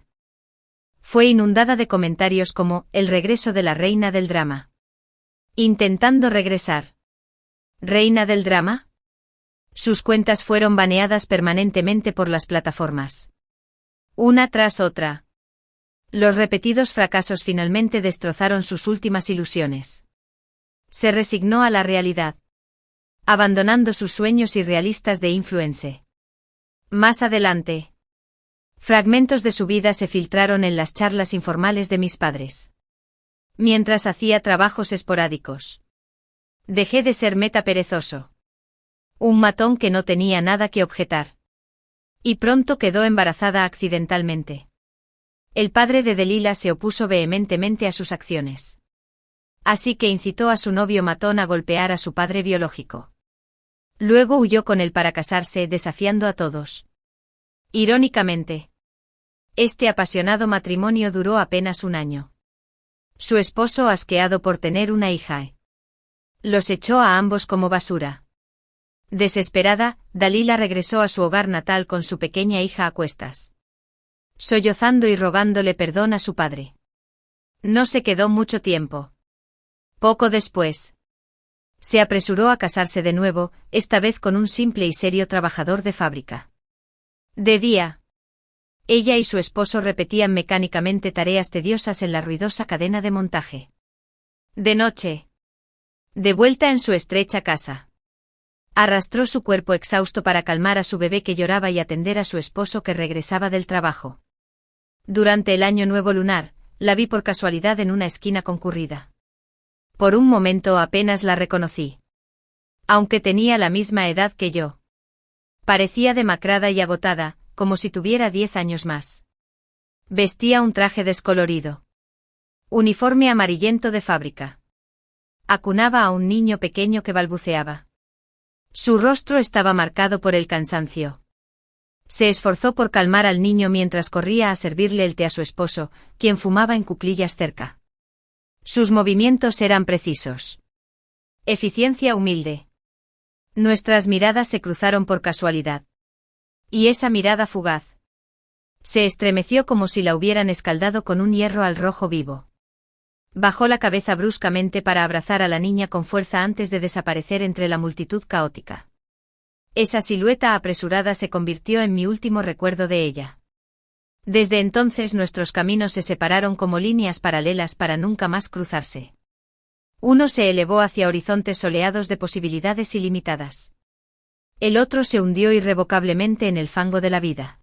Fue inundada de comentarios como, el regreso de la reina del drama. Intentando regresar. ¿Reina del drama? Sus cuentas fueron baneadas permanentemente por las plataformas. Una tras otra. Los repetidos fracasos finalmente destrozaron sus últimas ilusiones. Se resignó a la realidad, abandonando sus sueños irrealistas de influencer. Más adelante, fragmentos de su vida se filtraron en las charlas informales de mis padres. Mientras hacía trabajos esporádicos. Dejé de ser meta perezoso. Un matón que no tenía nada que objetar. Y pronto quedó embarazada accidentalmente. El padre de Delila se opuso vehementemente a sus acciones. Así que incitó a su novio matón a golpear a su padre biológico. Luego huyó con él para casarse, desafiando a todos. Irónicamente, este apasionado matrimonio duró apenas un año. Su esposo, asqueado por tener una hija, los echó a ambos como basura. Desesperada, Dalila regresó a su hogar natal con su pequeña hija a cuestas, sollozando y rogándole perdón a su padre. No se quedó mucho tiempo. Poco después, se apresuró a casarse de nuevo, esta vez con un simple y serio trabajador de fábrica. De día, ella y su esposo repetían mecánicamente tareas tediosas en la ruidosa cadena de montaje. De noche, de vuelta en su estrecha casa, arrastró su cuerpo exhausto para calmar a su bebé que lloraba y atender a su esposo que regresaba del trabajo. Durante el año nuevo lunar, la vi por casualidad en una esquina concurrida. Por un momento apenas la reconocí. Aunque tenía la misma edad que yo. Parecía demacrada y agotada, como si tuviera 10 años más. Vestía un traje descolorido. Uniforme amarillento de fábrica. Acunaba a un niño pequeño que balbuceaba. Su rostro estaba marcado por el cansancio. Se esforzó por calmar al niño mientras corría a servirle el té a su esposo, quien fumaba en cuclillas cerca. Sus movimientos eran precisos. Eficiencia humilde. Nuestras miradas se cruzaron por casualidad. Y esa mirada fugaz se estremeció como si la hubieran escaldado con un hierro al rojo vivo. Bajó la cabeza bruscamente para abrazar a la niña con fuerza antes de desaparecer entre la multitud caótica. Esa silueta apresurada se convirtió en mi último recuerdo de ella. Desde entonces nuestros caminos se separaron como líneas paralelas para nunca más cruzarse. Uno se elevó hacia horizontes soleados de posibilidades ilimitadas. El otro se hundió irrevocablemente en el fango de la vida.